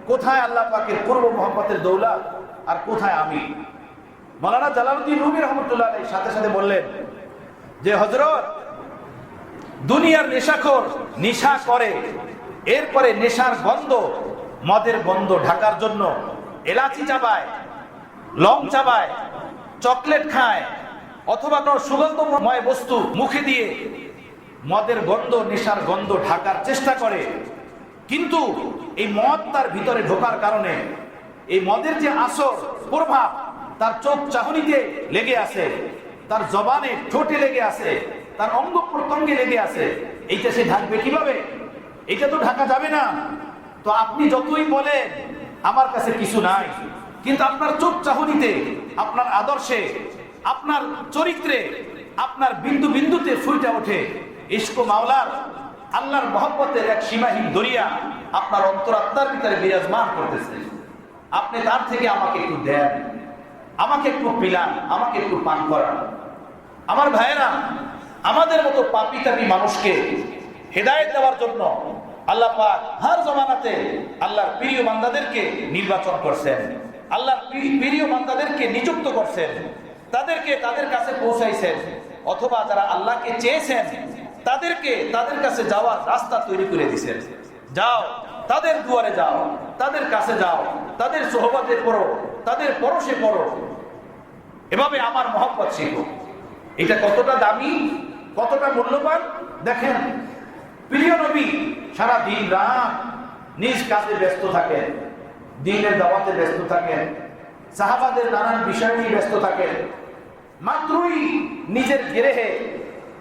কোথায় আল্লাহ পাকের পূর্ব মহব্বতের দৌলত আর কোথায় আমি? মাওলানা জালালউদ্দিন রুমি রহমতুল্লাহ আলাইহি সাথে সাথে বললেন যে, হযরত, দুনিয়ার নেশাখোর নেশা করে, এরপরে নেশার গন্ধ, মদের গন্ধ ঢাকার জন্য এলাচি চাবায়, লং চাবায়, চকলেট খায়, অথবা কোনো সুগন্ধময় বস্তু মুখে দিয়ে মদের গন্ধ, নেশার গন্ধ ঢাকার চেষ্টা করে। কিন্তু এই মদ তার ভিতরে ঢোকার কারণে এই মদের যে আসর, প্রভাব তার চোখ চাহনিতে লেগে আছে, তার জবানে, ঠোঁটে লেগে আছে, তার অঙ্গ প্রত্যঙ্গে লেগে আছে, এইটা সে ঢাকবে কিভাবে? এটা তো ঢাকা যাবে না। তো আপনি যতই বলেন আমার কাছে কিছু নাই, কিন্তু আপনার চোখ চাহনিতে, আপনার আদর্শে, আপনার চরিত্রে, আপনার বিন্দু বিন্দুতে ফুটে ওঠে ইশক মাওলার, আল্লাহর মহব্বতের এক সীমাহীন দরিয়া আপনার অন্তরাত্মার ভিতরে বিরাজমান করতেছে। আপনি তার থেকে আমাকে একটু দেন, আমাকে একটু পিলান, আমাকে একটু পান করান। আমার ভাইয়েরা, আমাদের মতো পাপী তাপী মানুষকে হেদায়েত দেওয়ার জন্য আল্লাহ পাক হর জমানাতে আল্লাহর প্রিয় বান্দাদেরকে নির্বাচন করছেন, আল্লাহর প্রিয় বান্দাদেরকে নিযুক্ত করছেন, তাদেরকে তাদের কাছে পৌঁছাইছেন, অথবা যারা আল্লাহকে চেয়েছেন তাদেরকে তাদের কাছে যাওয়ার রাস্তা তৈরি করে দিয়েছেন। যাও, তাদের দুয়ারে যাও, তাদের কাছে যাও, তাদের সোহবতে পড়ো, তাদের পরশে পড়ো, এভাবে আমার মহব্বত শিখো। এটা কতটা দামি, কতটা মূল্যবান দেখেন। প্রিয় নবী সারা দিন রাত নিজ কাজে ব্যস্ত থাকেন, দ্বীনের দাওয়াতে ব্যস্ত থাকেন, সাহাবাদের নানান বিষয় নিয়ে ব্যস্ত থাকেন। মাত্রই নিজের গৃহে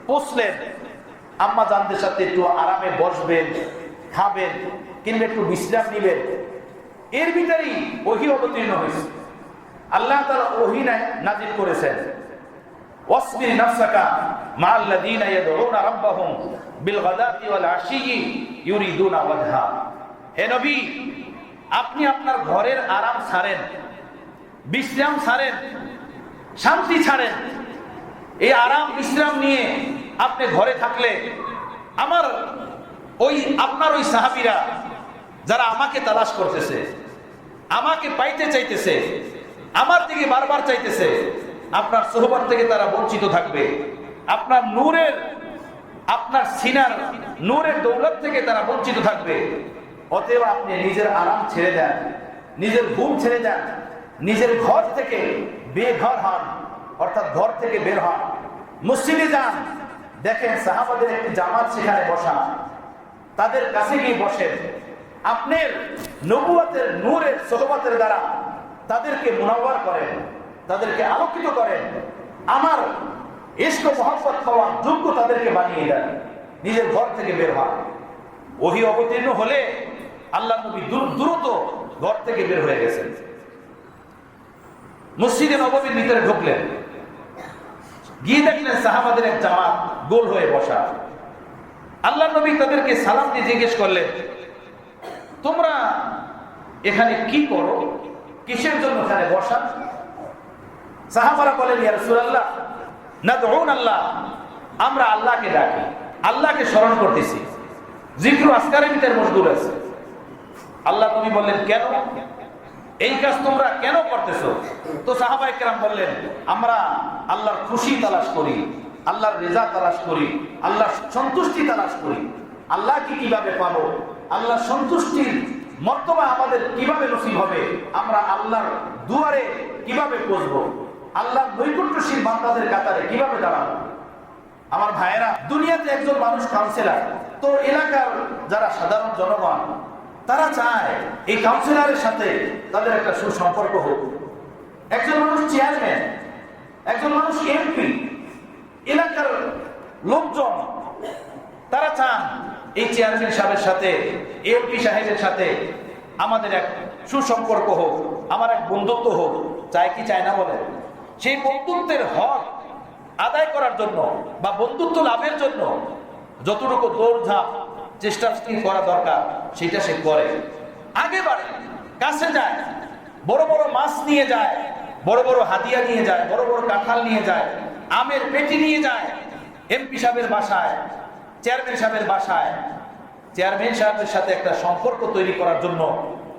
পৌঁছলেন, আম্মা জানদের সাথে একটু আরামে বসবেন, খাবেন, কিংবা একটু বিশ্রাম নিবেন, এর ভিতরেই ওহী অবতীর্ণ হয়েছে। আল্লাহ তাআলা ওহী নাযিল করেছেন, ওয়াসবির নাফসাকা মা'আল্লাযীনা ইয়াদউনা রাব্বাহুম বিল গাদাতি ওয়াল আশিয়্যি ইউরিদুনা ওয়াজহা। হে নবী, আপনি আপনার ঘরের আরাম ছাড়েন, বিশ্রাম ছাড়েন, শান্তি ছাড়েন। এই আরাম বিশ্রাম নিয়ে আপনি ঘরে থাকলে আমার আপনার ওই সাহাবীরা যারা আমাকে তালাশ করতেছে, আমাকে পাইতে চাইতেছে, আমার দিকে বারবার চাইতেছে, আপনার সোহবত থেকে তারা বঞ্চিত থাকবে। আপনার নূরের, আপনার সিনার নূরের দৌলত থেকে তারা বঞ্চিত থাকবে। অতএব আপনি নিজের আরাম ছেড়ে দেন, নিজের ঘুম ছেড়ে দেন, নিজের ঘর থেকে বেঘর হন, অর্থাৎ ঘর থেকে বের হন, মসজিদে যান। দেখেন সাহাবাদের একটি জামাত সেখানে বসা, তাদের কাছে গিয়ে বসেন, আপনার নবুয়তের নূরের সোহবতের দ্বারা তাদেরকে মুনাওয়ার করেন, তাদেরকে আলোকিত করেন, আমার ইশক মহব্বত পাওয়ার যোগ্য তাদেরকে বানিয়ে দেন, নিজের ঘর থেকে বের হন। ওহী অবতীর্ণ হলে আল্লাহ নবী দ্রুত ঘর থেকে বের হয়ে গেছেন, মসজিদে নববীর ভিতরে ঢুকলেন, গিয়ে দেখলেন সাহাবাদের এক জামাত গোল হয়ে বসা। আল্লাহ নবী তাদেরকে সালাম দিয়ে জিজ্ঞেস করলেন, তোমরা এখানে কি করো, কিসের জন্য এখানে বসা? সাহাবারা বলেন, ইয়া রাসূলুল্লাহ নাদউনাল্লাহ, আমরা আল্লাহকে ডাকি, আল্লাহকে স্মরণ করতেছি, জিক্র আজকারের ভিতরে মশগুল আছে। আল্লাহ নবী বললেন, কেন এই কাজ তোমরা কেন করতেছো? তো সাহাবায়ে কেরাম বললেন, আমরা আল্লাহর খুশি তালাশ করি, আল্লাহর রেজা তালাশ করি, আল্লাহর সন্তুষ্টি তালাশ করি। আল্লাহকে কিভাবে পাবো, আল্লাহর সন্তুষ্টির মর্তবা আমাদের কিভাবে নসিব হবে, আমরা আল্লাহর দুয়ারে কিভাবে পৌঁছবো, আল্লাহর নৈকট্যশীল বান্দাদের কাতারে কিভাবে দাঁড়াবো। আমার ভাইয়েরা, দুনিয়াতে একজন মানুষ কাউন্সিলর, তো এলাকার যারা সাধারণ জনগণ তারা চায় এই কাউন্সিলরের সাথে তাদের একটা সুসম্পর্ক হোক। একজন মানুষ চেয়ারম্যান, একজন মানুষ এমপি, এলাকার লোকজন তারা চান এই চেয়ারম্যান সাহেবের সাথে, এমপি সাহেবের সাথে আমাদের এক সুসম্পর্ক হোক, আমার এক বন্ধুত্ব হোক। চায় কি চায় না বলে? সেই বন্ধুত্বের হক আদায় করার জন্য বা বন্ধুত্ব লাভের জন্য যতটুকু দৌড়ঝাঁপ চেষ্টা করা দরকার সেটা সে করে, আগে বাড়ে, কাছে যায়, বড় বড় মাছ নিয়ে যায়, বড় বড় হাদিয়া নিয়ে যায়, বড় বড় কাঁঠাল নিয়ে যায়, আমের পেটি নিয়ে যায় এমপি সাহেবের বাসায়, চেয়ারম্যান সাহেবের বাসায়, চেয়ারম্যান সাহেবের সাথে একটা সম্পর্ক তৈরি করার জন্য,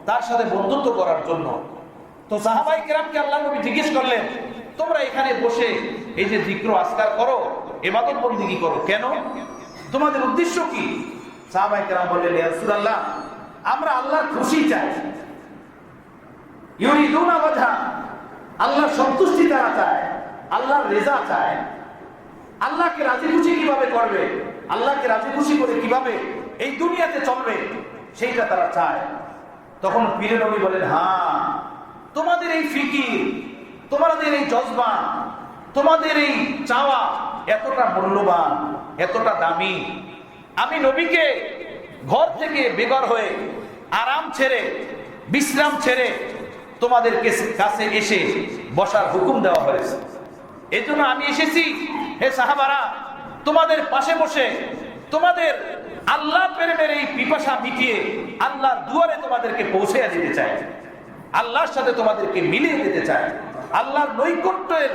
তার সাথে বন্ধুত্ব করার জন্য। তো সাহাবায়ে কেরামকে আল্লাহ নবী জিজ্ঞেস করলেন, তোমরা এখানে বসে এই যে জিক্র আজকার করো, ইবাদত বন্দেগী করো, কেন? তোমাদের উদ্দেশ্য কি? সাহাবায়ে কেরাম বললেন, ইয়া রাসূলুল্লাহ, আমরা আল্লাহর খুশি চাই, ইউরিদুনা ওয়াজহা, আল্লাহর সন্তুষ্টি তারা চায়, আল্লাহর রেজা চায়। আল্লাহকে রাজি খুশি কিভাবে করবে, আল্লাহকে রাজি খুশি করে কিভাবে এই দুনিয়াতে চলবে, সেইটা তারা চায়। তখন পীর নবী বলেন, হ্যাঁ, তোমাদের এই ফিকির, তোমাদের এই জজবা, তোমাদের এই চাওয়া এতটা মূল্যবান, এতটা দামি। আমি নবীকে ঘর থেকে বেঘর হয়ে আরাম ছেড়ে, বিশ্রাম ছেড়ে তোমাদের কাছে এসে বসার হুকুম দেওয়া হয়েছে। এই জন্য আমি এসেছি হে সাহাবারা, তোমাদের পাশে বসে তোমাদের আল্লাহ প্রেমের এই পিপাসা মিটিয়ে আল্লাহর দুয়ারে তোমাদেরকে পৌঁছে দিতে চাই, আল্লাহর সাথে তোমাদেরকে মিলিয়ে দিতে চাই, আল্লাহর নৈকট্যের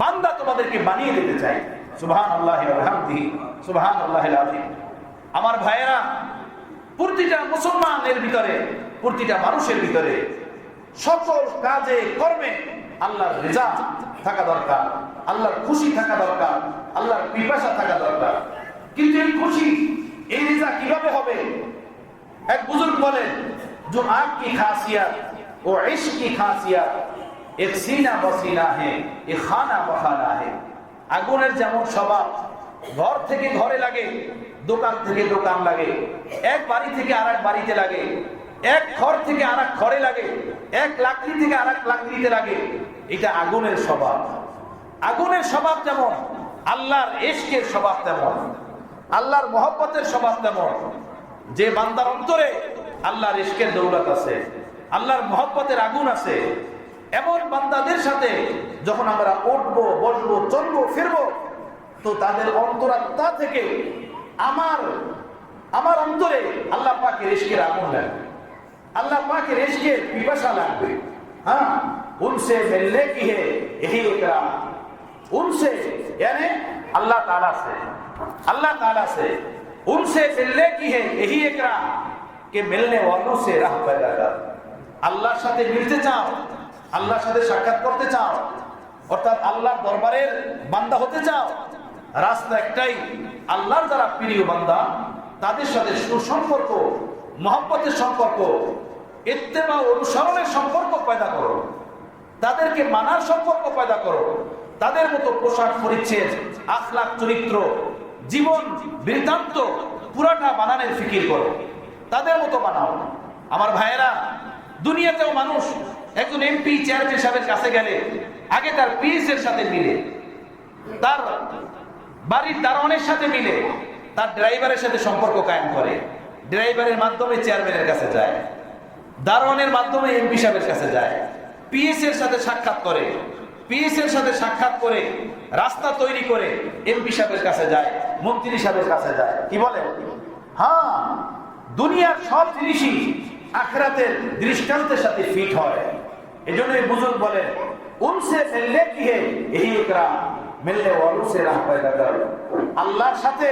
বান্দা তোমাদেরকে বানিয়ে দিতে চাই। সুবহানাল্লাহি ওয়া বিহামদিহি, সুবহানাল্লাহিল আযীম। আমার ভাইয়েরা, প্রতিটা মুসলমানের ভিতরে, প্রতিটা মানুষের ভিতরে সকল কাজে কর্মে আল্লাহর রিজা থাকা দরকার, আল্লাহর খুশি থাকা দরকার, আল্লাহর পিপাসা থাকা দরকার। কিন্তু এই খুশি, এই রিজা কিভাবে হবে? এক বুজুর্গ বলেন, जो आग की खासियत वो इश्क की खासियत एक सीना बसीना है एक खाना बखाना है। আগুনের যেমন স্বভাব, ঘর থেকে ঘরে লাগে, দোকান থেকে দোকান লাগে, এক বাড়ি থেকে আরেক বাড়িতে লাগে, এক ঘর থেকে আরেক ঘরে লাগে, এক লাকড়ি থেকে আরেক লাকড়িতে লাগে। এটা আগুনের স্বভাব। আগুনের স্বভাব যেমন, আল্লাহর ইশকের স্বভাব তেমন, আল্লাহর মহব্বতের স্বভাব তেমন। যে বান্দার অন্তরে আল্লাহর ইশকের দৌলত আছে, আল্লাহর মহব্বতের আগুন আছে, এমন বান্দাদের সাথে যখন আমরা উঠবো, বসবো, চলবো, ফিরবো, তো তাদের অন্তরাত্মা থেকে আমার অন্তরে আল্লাহ পাকের ইশকের আগুন লাগবে, আল্লাহ পাকের ইশকের পিপাসা লাগবে। हाँ, उनसे मिलने की है यही इकराम, उनसे यानी अल्लाह ताला से, अल्लाह ताला से उनसे मिलने की है यही इकराम कि मिलने वालों से राह पैदा कर। আল্লাহর সাথে মিলতে চাও, আল্লাহর সাথে সাক্ষাৎ করতে চাও, অর্থাৎ আল্লাহর দরবারের বান্দা হতে চাও, রাস্তা একটাই, আল্লাহর যারা প্রিয় বান্দা তাদের সাথে সুসম্পর্ক, মহব্বতের সম্পর্ক, ইত্তেবা অনুসরণের সম্পর্ক পয়দা করো, তাদেরকে মানার সম্পর্ক পয়দা করো, তাদের মতো পোশাক পরিচ্ছদ, আখলাক, চরিত্র, জীবন বৃত্তান্ত পুরাটা বানানোর ফিকির করো, তাদের মতো বানাও। আমার ভাইয়েরা, দুনিয়াতেও মানুষ একজন এমপি চেয়ারম্যান সাহেবের কাছে গেলে আগে তার পিএস এর সাথে মিলে, তার বাড়ির দারোয়ানের সাথে মিলে, তার ড্রাইভারের সাথে সম্পর্ক কায়েম করে, ড্রাইভারের মাধ্যমে চেয়ারম্যানের কাছে যায়, দারোয়ানের মাধ্যমে এমপি সাহেবের কাছে যায়, পিএস এর সাথে সাক্ষাৎ করে, পিএস এর সাথে সাক্ষাৎ করে রাস্তা তৈরি করে এমপি সাহেবের কাছে যায়, মন্ত্রী সাহেবের কাছে যায়। কি বলে? হ্যাঁ, দুনিয়ার সব জিনিসই আখিরাতের দৃষ্টান্তের সাথে ফিট হয়। এজন্য বুজুর্গ বলে, উনসে মিলনে কি হে यही ইকরাম, মিলনে ওয়ালোं से রাহ পয়দা কর। আল্লাহর সাথে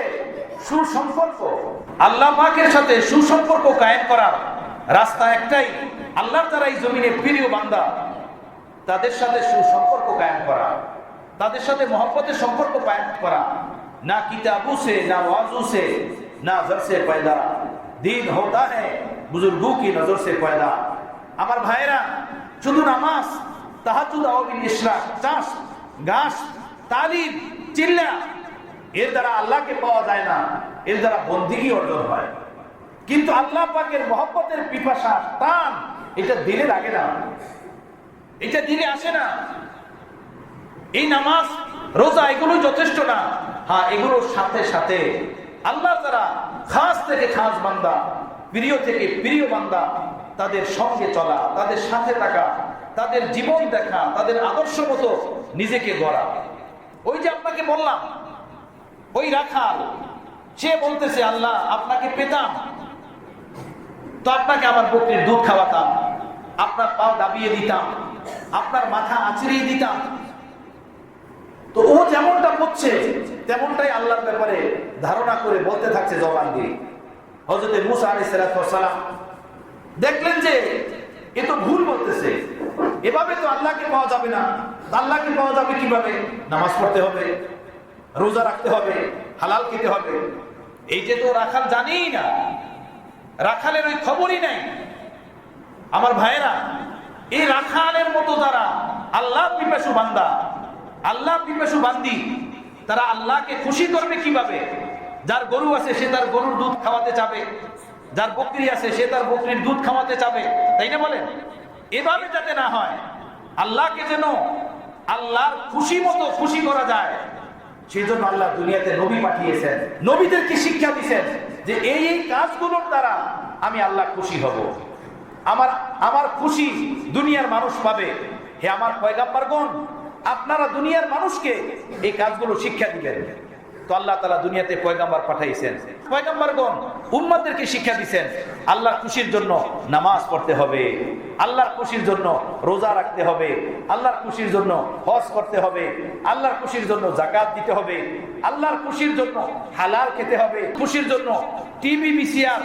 সুসম্পর্ক, আল্লাহ পাকের সাথে সুসম্পর্ক কায়েম করার রাস্তা একটাই, আল্লাহর যারা এই জমিনে প্রিয় বান্দা তাদের সাথে সুসম্পর্ক কায়েম করা, তাদের সাথে মহব্বতের সম্পর্ক কায়েম করা। না কিতাবু সে, না ওয়াজু সে, না জর সে পয়দা, দিন হোতা है বুজুর্গों की नजर से पैदा। আমার ভাইরা, শুধু নামাজ, তাহাজ্জুদ, আওয়াবিল ইশরাক, চাষ, ঘাস, তালিম, চিল্লা, এর দ্বারা আল্লাহকে পাওয়া যায় না, এর দ্বারা বন্দিগি অর্জন হয়। কিন্তু আল্লাহ পাকের মহব্বতের পিপাসা, টান, এটা দিলে লাগে না, এটা দিলে আসে না। এই নামাজ, রোজা এগুলো যথেষ্ট না। হ্যাঁ, এগুলোর সাথে সাথে আল্লাহর যারা খাস থেকে খাস বান্দা, প্রিয় থেকে প্রিয় বান্দা, তাদের সঙ্গে চলা, তাদের সাথে থাকা, তাদের জীবন দেখা, তাদের আদর্শ মতো নিজেকে গড়া। ওই যে আপনাকে বললাম, ওই রাখাল, সে বলতেছে, আল্লাহ আপনাকে পেতাম তো আপনাকে আমার বকরির দুধ খাওয়াতাম, আপনার পা দাবিয়ে দিতাম, আপনার মাথা আঁচড়িয়ে দিতাম। তো ও যেমনটা বলছে তেমনটাই আল্লাহর ব্যাপারে ধারণা করে বলতে থাকছে জবান দিয়ে। হযরত মুসা আলাইহিস সালাম দেখলেন যে এ তো ভুল বলতেছে, এভাবে তো আল্লাহকে পাওয়া যাবে না। আল্লাহকে পাওয়া যাবে কিভাবে? নামাজ পড়তে হবে, রোজা রাখতে হবে, হালাল খেতে হবে। এইটা তো রাখাল জানেই না, রাখালের ওই খবরই নাই। আমার ভাইয়েরা, এই রাখালের মতো যারা আল্লাহ পিপাসু বান্দা, আল্লাহ পিপাসু বান্দি, তারা আল্লাহকে খুশি করবে কিভাবে? যার গরু আছে সে তার গরুর দুধ খাওয়াতে চাবে, যার বকরি আছে সে তার বকরির দুধ খাওয়াতে চাবে, তাই না বলেন? এভাবে যাতে না হয়, আল্লাহকে যেন আল্লাহর খুশি মতো খুশি করা যায়, সেই জন্য আল্লাহ দুনিয়াতে নবী পাঠিয়েছেন, নবীদেরকে শিক্ষা দিয়েছেন যে এই এই কাজগুলোর দ্বারা আমি আল্লাহ খুশি হব, আমার খুশি দুনিয়ার মানুষ পাবে। হে আমার পয়গাম্বরগণ, আপনারা দুনিয়ার মানুষকে এই কাজগুলো শিক্ষা দিবেন। তো আল্লাহ তাআলা দুনিয়াতে পয়গাম্বর পাঠাইছেন, পয়গাম্বরগণ উম্মতদেরকে শিক্ষা দিয়েছেন আল্লাহর খুশির জন্য নামাজ পড়তে হবে, আল্লাহর খুশির জন্য রোজা রাখতে হবে, আল্লাহর খুশির জন্য হজ করতে হবে, আল্লাহর খুশির জন্য যাকাত দিতে হবে, আল্লাহর খুশির জন্য হালাল খেতে হবে, খুশির জন্য টিভি ভিসিআর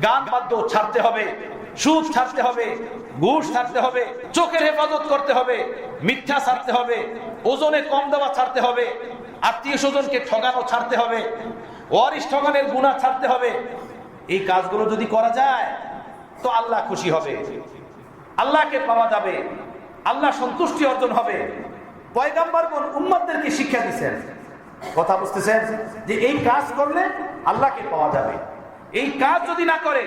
গান বাদ্য ছাড়তে হবে, সুদ ছাড়তে হবে, ঘুষ ছাড়তে হবে, চোখের হেফাজত করতে হবে, মিথ্যা ছাড়তে হবে, ওজনে কম দেওয়া ছাড়তে হবে, আত্মীয় স্বজনকে ঠগানো ছাড়তে হবে, ওয়ারিশ ঠগানের গুনাহ ছাড়তে হবে। এই কাজগুলো যদি করা যায় তো আল্লাহ খুশি হবে, আল্লাহকে পাওয়া যাবে, আল্লাহ সন্তুষ্টি অর্জন হবে। পয়গম্বরগণ উম্মতদেরকে শিক্ষা দিয়েছেন, কথা বুঝতেছেন, যে এই কাজ করলে আল্লাহকে পাওয়া যাবে। এই কাজ যদি না করে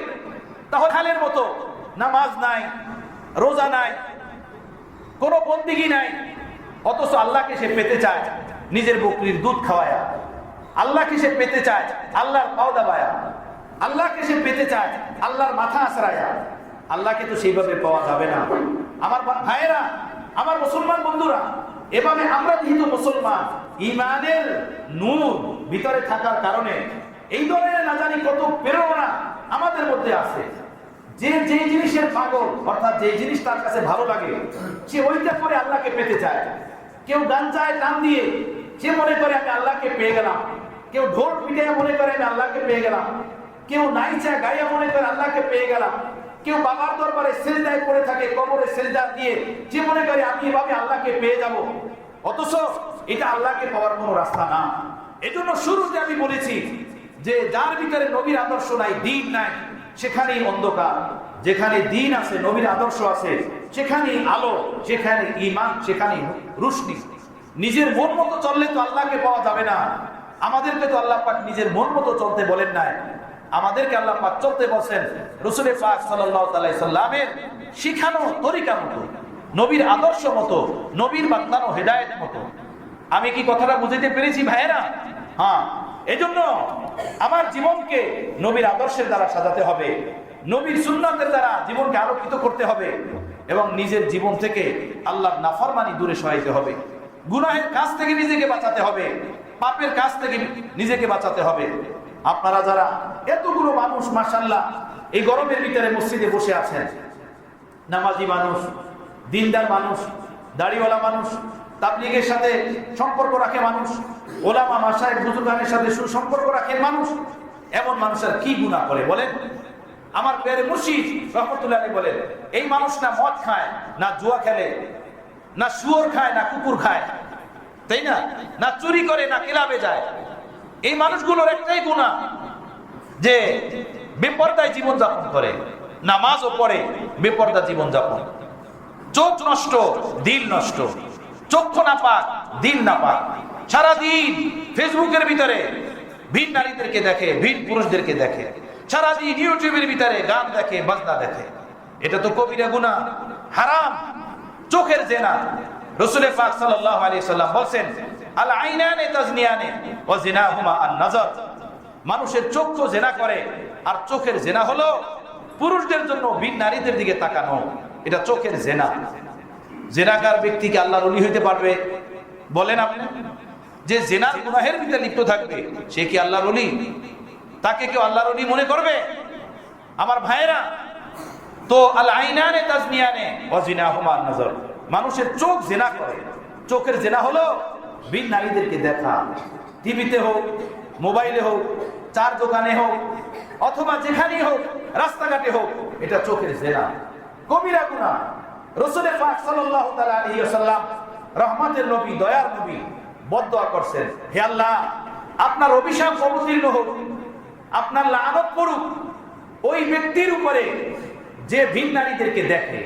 তাহলে হালের মতো নামাজ নাই, রোজা নাই, কোনো বন্দিগি নাই, অথচ আল্লাহকে সে পেতে চায় নিজের বকরির দুধ খাওয়ায়া, আল্লাহকে সে পেতে চায় আল্লাহর পাও দাবায়া, আল্লাহকে সে পেতে চায় আল্লাহর মাথা আশ্রায়া। আল্লাহকে তো সেইভাবে পাওয়া যাবে না। আমার ভাইয়েরা, আমার মুসলমান বন্ধুরা, এভাবে আমরা যেহেতু মুসলমান, ঈমানের নূর ভিতরে থাকার কারণে এই ধরনের না জানি কত প্রেরণা আমাদের মধ্যে আছে। যে যেই জিনিসের পাগল, অর্থাৎ যেই জিনিস তার কাছে ভালো লাগে সে ওইটা করে আল্লাহকে পেতে চায়। কেউ গাঞ্জায় টান দিয়ে সে মনে করে আমি আল্লাহকে পেয়ে গেলাম, কেউ ঢোল পিটাইয়া মনে করে আমি আল্লাহকে পেয়ে গেলাম, কেউ নাইচা গাইয়া মনে করে আল্লাহকে পেয়ে গেলাম, কেউ বাবার দরবারে সেজদায় পড়ে থাকে, কবরে সেজদা দিয়ে যে মনে করে আমি এভাবে আল্লাহকে পেয়ে যাব। অথচ এটা আল্লাহকে পাওয়ার কোনো রাস্তা না। এজন্য শুরুতে আমি বলেছি যে যার ভিতরে নবীর আদর্শ নাই, দ্বীন নাই, সেখানেই অন্ধকার। যেখানে দ্বীন আছে, নবীর আদর্শ আছে, সেখানেই আলো, সেখানে ঈমান, সেখানেই রুশনি। নিজের মন মতো চললে তো আল্লাহকে পাওয়া যাবে না। আমাদেরকে তো আল্লাহ পাক নিজের মন মতো চলতে বলেন নাই, আমাদেরকে আল্লাহ পাক চলতে বলছেন রাসূল পাক সাল্লাল্লাহু আলাইহি সাল্লামের শিখানো তরিকা মতো, নবীর আদর্শ মতো, নবীর বাতলানো হেদায়েত মতো। আমি কি কথাটা বুঝাইতে পেরেছি ভাইয়েরা? হ্যাঁ, এজন্য আমার জীবনকে নবীর আদর্শের দ্বারা সাজাতে হবে, নবীর সুন্নাতের দ্বারা জীবনকে আলোকিত করতে হবে এবং নিজের জীবন থেকে আল্লাহর নাফরমানি দূরে সরাইতে হবে, গুনাহের কাজ থেকে নিজেকে বাঁচাতে হবে, পাপের কাজ থেকে নিজেকে বাঁচাতে হবে। আপনারা যারা এতগুলো মানুষ মাশাআল্লাহ এই গরমের ভিতরে মসজিদে বসে আছেন, নামাজি মানুষ, দিনদার মানুষ, দাড়িওয়ালা মানুষ, তাবলীগের সাথে সম্পর্ক রাখে মানুষ, ওলামা মাশায়েখ বুজুর্গানের সাথে সুসম্পর্ক রাখেন মানুষ, এমন মানুষের কি গুনাহ করে বলেন? আমার প্রিয় মুর্শিদ রাহমাতুল্লাহ আলাইহি বলেন, এই মানুষ না মদ খায়, না জুয়া খেলে, না শুয়োর খায়, না কুকুর খায়, তাই না, না চুরি করে, না ক্লাবে যায়। এই মানুষগুলোর একটাই গুনাহ যে বেপরদায় জীবন যাপন করে, নামাজও পড়ে, বেপরদা জীবন যাপন। চোখ নষ্ট, দিল নষ্ট, চক্ষু না পাক, দিল না পাক। সারাদিন ফেসবুকের ভিতরে ভিন নারীদেরকে দেখে, ভিন পুরুষদেরকে দেখে, সারাদিন ইউটিউবের ভিতরে গান দেখে, বাজনা দেখে। এটা তো কবিরা গুনাহ, হারাম, চোখের জেনা। রাসূল পাক সাল্লাল্লাহু আলাইহি সাল্লাম বলেন, আল আইনানে তাজনিয়ানে ওয়া জিনাহুমা আন নাজর। মানুষের চক্ষু জেনা করে, আর চোখের জেনা হলো পুরুষদের জন্য ভিন নারীদের দিকে তাকানো। এটা চোখের জেনা। জেনাকার ব্যক্তিকে আল্লাহর ওলি হইতে পারবে? বলেন আপনি। যে জেনার গুনাহের ভিতরে লিপ্ত থাকবে সে কি আল্লাহর ওলি? তাকে কেউ আল্লাহর ওলি মনে করবে? আমার ভাইয়েরা, তো আল আইনানে তাজনিয়ানে ওয়া জিনাহুমা আন নাজর। মানুষের চোখ জেনা করে। চোখের জেনা হলো ভিন নারীদেরকে দেখা, টিভিতে হোক, মোবাইলে হোক, চার দোকানে হোক, অথবা যেখানেই হোক, রাস্তাঘাটে হোক, এটা চোখের জেনা, কবিরা গুনাহ। রাসূল পাক সাল্লাল্লাহু তাআলা আলাইহি ওয়াসাল্লাম, রহমতের নবী, দয়ার নবী, বদদুয়া করছেন, হে আল্লাহ, আপনার অভিশাপ অবতীর্ণ হোক, আপনার লানত পড়ুক ওই ব্যক্তির উপরে যে ভিন নারীদেরকে দেখে,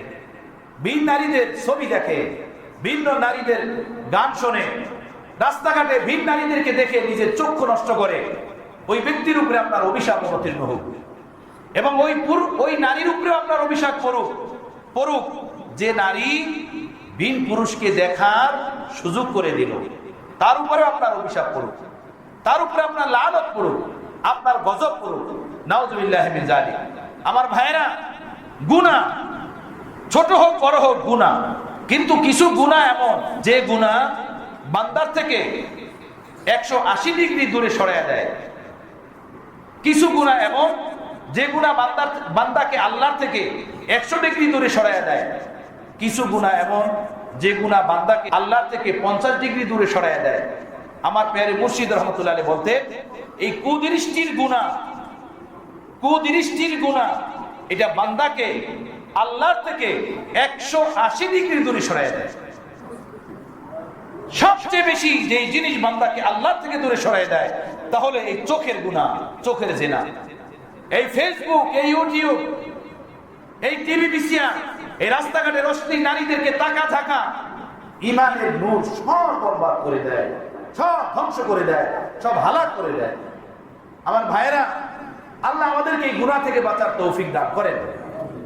ভিন নারীদের ছবি দেখে, ভিন্ন নারীদের গান শোনে, রাস্তাঘাটে ভিন নারীদেরকে দেখে নিজের চক্ষু নষ্ট করে। ওই ব্যক্তির উপরে আপনার অভিশাপ অবতীর্ণ হোক এবং ওই নারীর উপরে আপনার অভিশাপ পড়ুক যে নারী ভিন পুরুষকে দেখার সুযোগ করে দিল, তার উপরে আপনার অভিশাপ পড়ুক, তার উপরে আপনার লানত পড়ুক, আপনার গজব পড়ুক। নাউযুবিল্লাহি মিন যালিক। আমার ভাইরা, গুনাহ ছোট হোক বড় হোক গুনাহ, কিন্তু কিছু গুনাহ এমন যে গুনাহ বান্দার থেকে 180 ডিগ্রি দূরে সরাইয়া দেয়। কিছু গুনাহ এমন যে গুনাহ বান্দাকে আল্লাহর থেকে 100 ডিগ্রি দূরে সরাইয়া দেয়। কিছু গুনাহ এমন যে গুনাহ বান্দাকে আল্লাহর থেকে 50 ডিগ্রি দূরে সরাইয়া দেয়। আমার প্যারে মুর্শিদ রহমতুল্লাহ আলাইহি বলতেন, এই কুদৃষ্টির গুনাহ এটা বান্দাকে আল্লাহর থেকে 180 ডিগ্রি দূরে সরাইয়া দেয়। সবচেয়ে বেশি যে জিনিস বান্দাকে আল্লাহর থেকে দূরে সরাইয়া দেয় তাহলে এই চোখের গুনাহ, চোখের জিনা। এই ফেসবুক, এই ইউটিউব, এই টিভি বিসিয়া, এই রাস্তাঘাটে অশ্লীল নারীদেরকে তাকা থাকা ইমানের নূর সব বরবাদ করে দেয়, সব ধ্বংস করে দেয়, সব হালাক করে দেয়। আমার ভাইয়েরা, আল্লাহ আমাদেরকে এই গুনাহ থেকে বাঁচার তৌফিক দান করেন,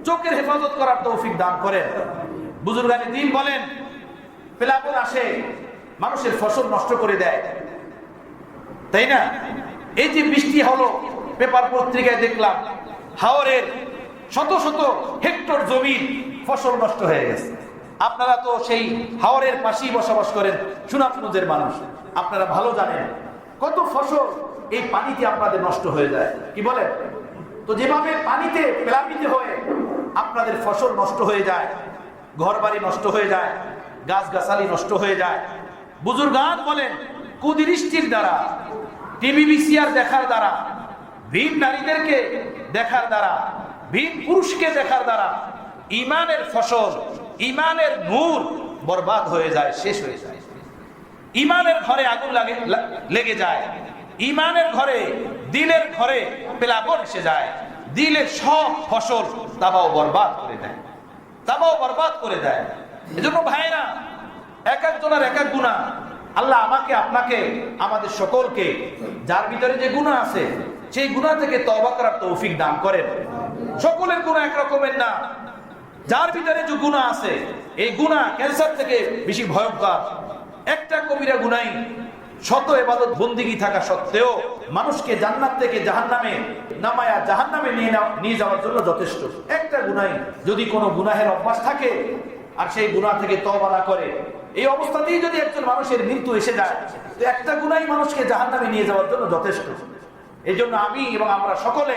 চোখের হেফাজত করার তৌফিক দান করেন। বুজুর্গানে দ্বীন বলেন, প্লাবন আসে মানুষের ফসল নষ্ট করে দেয়, তাই না? এই যে বৃষ্টি হলো, পেপার পত্রিকায় দেখলাম হাওরের শত শত হেক্টর জমির ফসল নষ্ট হয়ে গেছে। আপনারা তো সেই হাওরের পাশেই বসবাস করেন, সুনামগঞ্জের মানুষ, আপনারা ভালো জানেন কত ফসল এই পানিতে আপনাদের নষ্ট হয়ে যায়। কি বলেন? তো যেভাবে পানিতে প্লাবিত হয়ে আপনাদের ফসল নষ্ট হয়ে যায়, ঘরবাড়ি নষ্ট হয়ে যায়, গাছগাছালি নষ্ট হয়ে যায়, বুজুর্গান বলেন কুদৃষ্টির দ্বারা, টিভি বিসিআর দেখার দ্বারা, ভিন নারীদেরকে দেখার দ্বারা, ভিন পুরুষকে দেখার দ্বারা ইমানের ফসল, ইমানের নূর বরবাদ হয়ে যায়, শেষ হয়ে যায়। ইমানের ঘরে আগুন লেগে যায়, ইমানের ঘরে, দিলের ঘরে প্লাবন এসে যায়, দিলের সব ফসল তাবাও বরবাদ করে দেয়, তাবাও বরবাদ করে দেয়। এজন্য ভাইরা, এক একজনের এক এক গুনাহ। আল্লাহ আমাকে, আপনাকে, আমাদের সকলকে যার ভিতরে যে গুনাহ আছে সেই গুনাহ থেকে তওবা করার তৌফিক দান করেন। সকলের গুনাহ এক রকমের না। যার ভিতরে যে গুনাহ আছে, এই গুনাহ ক্যান্সার থেকে বেশি ভয়ঙ্কর। একটা কবিরা গুনাহ শত ইবাদত বন্দিগি থাকা সত্ত্বেও মানুষকে জান্নাত থেকে জাহান্নামে নামায়া জাহান্নামে নিয়ে যাওয়ার জন্য যথেষ্ট। একটা গুনাহ, যদি কোনো গুনাহের অভ্যাস থাকে আর সেই গুনাহ থেকে তওবা না করে, এই অবস্থাতেই যদি একজন মানুষের মৃত্যু এসে যায়, তো একটা গুনাহই মানুষকে জাহান্নামে নিয়ে যাওয়ার জন্য যথেষ্ট। এই জন্য আমি এবং আমরা সকলে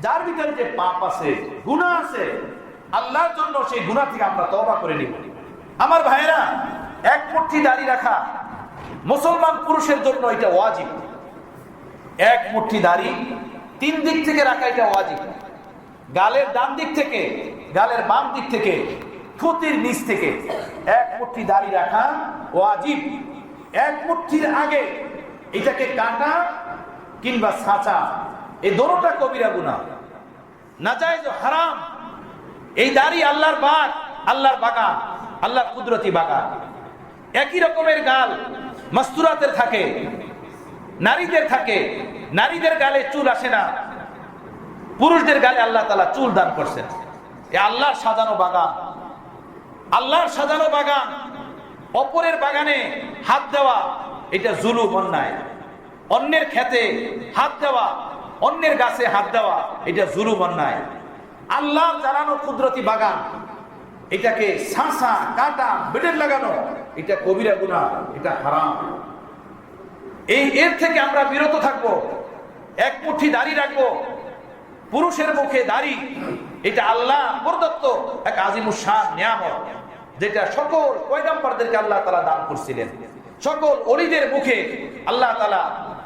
যার ভিতরে যে পাপ আছে, গুনাহ আছে, আল্লাহর জন্য সেই গুনাহ থেকে আমরা তওবা করে নিব। আমার ভাইয়েরা, এক মুঠি দাড়ি রাখা মুসলমান পুরুষের জন্য এটা ওয়াজিব। এক মুঠি দাড়ি 3 দিক থেকে রাখা এটা ওয়াজিব। গালের ডান দিক থেকে, গালের বাম দিক থেকে, থুতির নিচ থেকে এক মুঠি দাড়ি রাখা ওয়াজিব। এক মুঠির আগে এটাকে কাটা কিংবা ছাঁচা, এই দুটোটা কবিরা গুনাহ, নাজায়েজ, হারাম। এই দাড়ি আল্লাহর বাগ, আল্লাহর বাগান, আল্লাহর কুদরতি বাগান। একই রকমের গাল মাস্তুরাতের থাকে, নারীদের থাকে। নারীদের গালে চুল আসে না, পুরুষদের গালে আল্লাহ তাআলা চুল দান করছেন। এ আল্লাহর সাজানো বাগান, আল্লাহর সাজানো বাগান। অপরের বাগানে হাত দেওয়া এটা জুলুম, অন্যায়। অন্যের খেতে হাত দেওয়া, অন্যের গাছে হাত দেওয়া এটা জুলুম, অন্যায়। আল্লাহর জ্বালানো কুদরতি বাগান, এটাকে ছাঁচা, কাটা, বেটের লাগানো এটা কবিরা গুনাহ, এটা হারাম। এর থেকে আমরা বিরত থাকবো। এক মুঠি দাড়ি রাখবো, পুরুষের মুখে দাড়ি, এটা আল্লাহ প্রদত্ত এক আজিমুস শান নিয়ামত, যেটা সকল পয়গম্বরদেরকে আল্লাহ তাআলা দান করছিলেন। সকল ওলিদের মুখে আল্লাহ তাআলা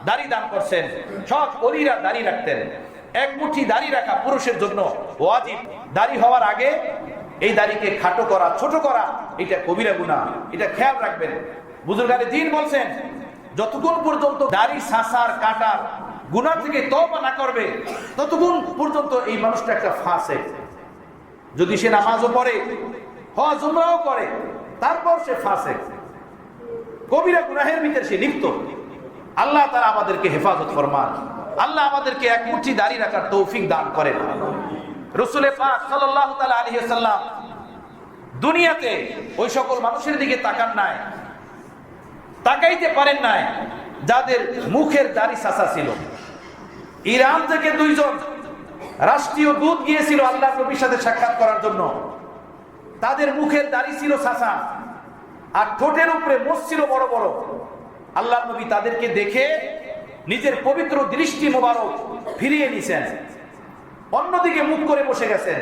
দাড়ি দান করছেন, সব ওলিরা দাড়ি রাখতেন। এক মুঠি দাড়ি রাখা পুরুষের জন্য ওয়াজিব। দাড়ি হওয়ার আগে এই দাড়িকে খাটো করা, ছোট করা এটা কবিরা গুনাহ, এটা খেয়াল রাখবেন। বুজুর্গানে দ্বীন বলছেন, যতক্ষণ পর্যন্ত দাড়ি ছাঁচার, কাটার গুনাহ থেকে তওবা না করবে, ততক্ষণ পর্যন্ত এই মানুষটা একটা ফাসিক। যদি সে নামাজও পড়ে, হজ উমরাও করে, তারপর সে ফাসিক, কবিরা গুনাহের ভিতরে সে লিপ্ত। আল্লাহ তাআলা আমাদেরকে হেফাজত ফরমান। আল্লাহ আমাদেরকে এক মুঠি দাড়ি রাখার তৌফিক দান করেন। রাসূল পাক সাল্লাল্লাহু তাআলা আলাইহি ওয়াসাল্লাম দুনিয়াতে ওই সকল মানুষের দিকে তাকান নাই, তাকাইতে পারেন নাই যাদের মুখের দাড়ি চাচা ছিল। ইরান থেকে 2 জন রাষ্ট্রীয় দূত গিয়েছিল আল্লাহ নবীর সাথে সাক্ষাৎ করার জন্য। তাদের মুখের দাড়ি ছিল চাচা, আর ঠোঁটের উপরে মোচ ছিল বড় বড়। আল্লাহ নবী তাদেরকে দেখে নিজের পবিত্র দৃষ্টি মোবারক ফিরিয়ে নিছেন, অন্যদিকে মুখ করে বসে গেছেন।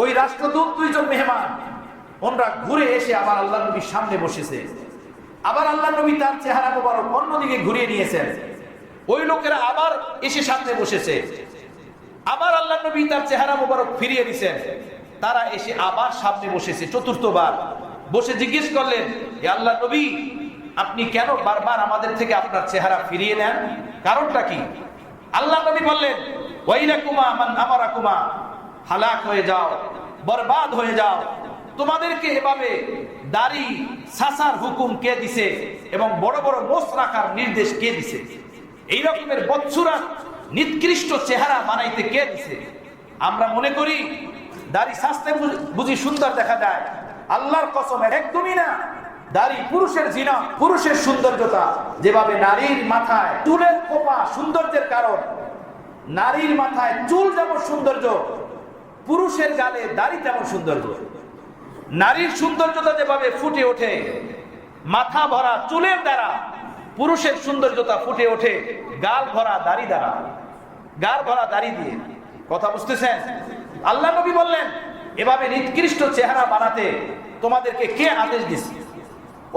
ওই রাষ্ট্রদূত 2 জন মেহমান, ওনরা ঘুরে এসে আবার আল্লাহ নবীর সামনে বসেছে। আবার আল্লাহ নবী তার চেহারা মোবারক অন্যদিকে ঘুরিয়ে নিয়েছেন। ওই লোকেরা আবার এসে সামনে বসেছে। আবার আল্লাহ নবী তার চেহারা মোবারক ফিরিয়ে দিয়েছেন। তারা এসে আবার সামনে বসেছে 4র্থবার। বসে জিজ্ঞেস করলেন, হে আল্লাহ নবী, আপনি কেন বারবার আমাদের থেকে আপনার চেহারা ফিরিয়ে নেন? কারণটা কি? আল্লাহ নবী বললেন, ওয়াইলাকুমা মান আমারাকুমা, হালাক হয়ে যাও, বরবাদ হয়ে যাও। তোমাদেরকে এভাবে দাড়ি ছাসার হুকুম কে দিছে এবং বড় বড় মোচ রাখার নির্দেশ কে দিছে? এই রকমের বৎসুরা নিকৃষ্ট চেহারা বানাইতে কে দিছে? আমরা মনে করি দাড়ি ছাসতে বুঝি সুন্দর দেখা যায়। আল্লাহর কসম, একদমই না। দাড়ি পুরুষের জিনা, পুরুষের সৌন্দর্যতা। যেভাবে নারীর মাথায় চুলের কোপা সৌন্দর্যের কারণ, নারীর মাথায় চুল যেমন সৌন্দর্য, পুরুষের গালে দাড়ি তেমন সৌন্দর্য। নারীর সৌন্দর্যতা যেভাবে ফুটে ওঠে মাথা ভরা চুলের দ্বারা, পুরুষের সৌন্দর্যতা ফুটে ওঠে গাল ভরা দাড়ি দ্বারা, গাল ভরা দাড়ি দিয়ে। কথা বুঝতেছেন? আল্লাহ নবী বললেন, এভাবে নিকৃষ্ট চেহারা বানাতে তোমাদেরকে কে আদেশ দিছে?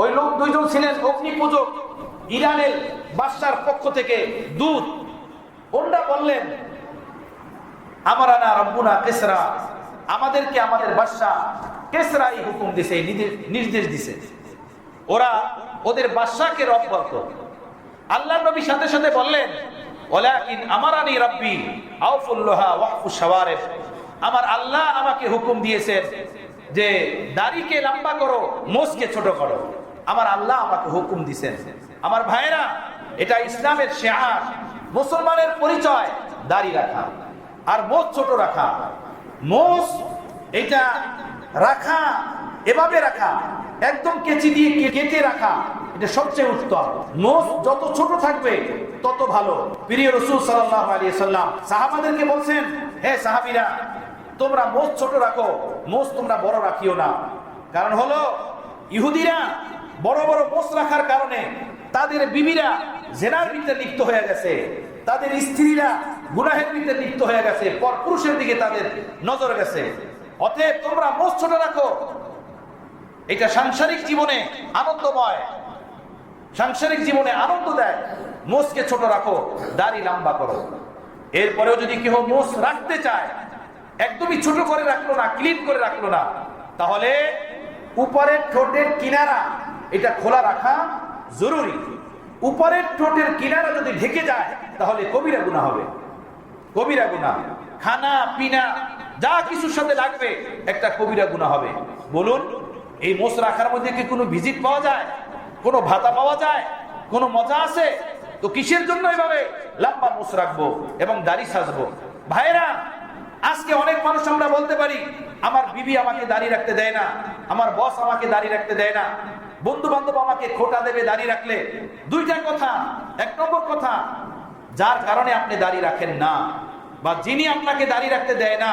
ওই লোক 2 জন ছিলেন অগ্নি পূজক, ইরানের বাদশার পক্ষ থেকে দূত। ওনারা বললেন, আমারানা রব্বুনা কিসরা, আমাদেরকে আমাদের বাদশা কিসরা এই হুকুম দিছে, নির্দেশ দিছে। ওরা ওদের বাদশাকে রব বলতো। আল্লাহ নবী সাথে সাথে বললেন, ওয়ালাকিন আমারানি রাব্বি আউফুল্লাহা ওয়াহফুশ শাওয়ারিফ, আমার আল্লাহ আমাকে হুকুম দিয়েছেন যে দাড়িকে লম্বা করো, মোচকে ছোট করো। আমার আল্লাহ আমাকে হুকুম দিয়েছেন। আমার ভাইরা, এটা ইসলামের শিআর, মুসলমানের পরিচয় দাড়ি রাখা আর মোচ ছোট রাখা। মোচ এটা রাখা, এভাবে রাখা, একদম কেচি দিয়ে কেটে রাখা, এটা সবচেয়ে উত্তম। মোচ যত ছোট থাকবে তত ভালো। প্রিয় রাসূল সাল্লাল্লাহু আলাইহি সাল্লাম সাহাবাদেরকে বলছেন, হে সাহাবীরা, তোমরা মোচ ছোট রাখো, মোচ তোমরা বড় রাখিও না। কারণ হলো ইহুদিরা বড় বড় মোচ রাখার কারণে তাদের বিবিরা জেনার ভিতরে লিপ্ত হয়ে গেছে, তাদের স্ত্রীরা গুনাহের ভিতরে লিপ্ত হয়ে গেছে, পরপুরুষের দিকে তাদের নজর গেছে। অতএব তোমরা মোচ ছোট রাখো, এটা সাংসারিক জীবনে আনন্দময়, সাংসারিক জীবনে আনন্দ দেয়। মোচকে ছোট রাখো, দাড়ি লম্বা করো। এরপরেও যদি কেউ মোচ রাখতে চায়, একদমই ছোট করে রাখলো না, ক্লিন করে রাখলো না, তাহলে উপরের ঠোঁটের কিনারা এটা খোলা রাখা জরুরি। উপরের ঠোঁটের কিনারা যদি ঢেকে যায় তাহলে কবিরা গুনাহ হবে, কবিরা গুনাহ। খানা পিনা যা কিছুর সাথে লাগবে একটা কবিরা গুনাহ হবে। বলুন, এই মোচ রাখার মধ্যে কি কোনো ভিজিট পাওয়া যায়, কোনো ভাতা পাওয়া যায়, কোনো মজা আছে? তো কিসের জন্য এভাবে লম্বা মোচ রাখবো এবং দাড়ি সাজবো? ভাইরা, আজকে অনেক মানুষ আমরা বলতে পারি, আমার বিবি আমাকে দাড়ি রাখতে দেয় না, আমার বস আমাকে দাড়ি রাখতে দেয় না, বন্ধু বান্ধব আমাকে খোটা দেবে দাড়ি রাখলে। 2টা কথা। 1 নম্বর কথা, যার কারণে আপনি দাড়ি রাখেন না বা যিনি আপনাকে দাড়ি রাখতে দেয় না,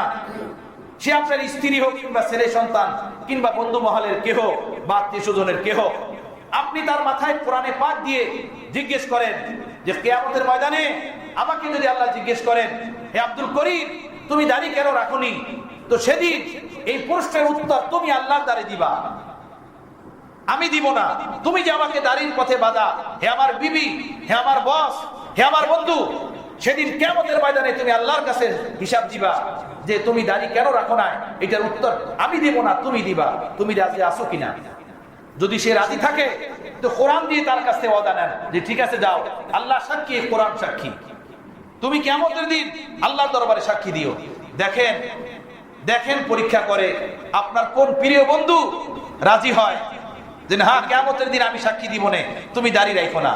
সে আপনার স্ত্রী হোক কিংবা ছেলে সন্তান কিংবা বন্ধু মহলের কেহ বা আত্মীয় স্বজনের কেহ, আপনি তার মাথায় কোরআনে পাক দিয়ে জিজ্ঞেস করেন যে কিয়ামতের ময়দানে আমাকে যদি আল্লাহ জিজ্ঞেস করেন, হে আব্দুল করিম, তুমি দাড়ি কেন রাখোনি? তো সেদিন এই প্রশ্নের উত্তর তুমি আল্লাহর দ্বারে দিবা, আমি দিব না। তুমি যে আমাকে দাড়ির পথে বাধা, হে আমার বিবি, হে আমার বস, হে আমার বন্ধু, সেদিন কিয়ামতের ময়দানে তুমি আল্লাহর কাছে হিসাব দিবা যে তুমি দাড়ি কেন রাখো না। এটার উত্তর আমি দিব না, তুমি দিবা। তুমি রাজি আছো কিনা? যদি সে রাজি থাকে তো কোরআন দিয়ে তার কাছে ওয়াদা নেন যে ঠিক আছে, যাও, আল্লাহ সাক্ষী, কোরআন সাক্ষী, তুমি কিয়ামতের দিন আল্লাহর দরবারে সাক্ষী দিও। দেখেন দেখেন পরীক্ষা করে আপনার কোন প্রিয় বন্ধু রাজি হয় যে হ্যাঁ কিয়ামতের দিন আমি সাক্ষী দিব না, তুমি দাড়ি রাখো না।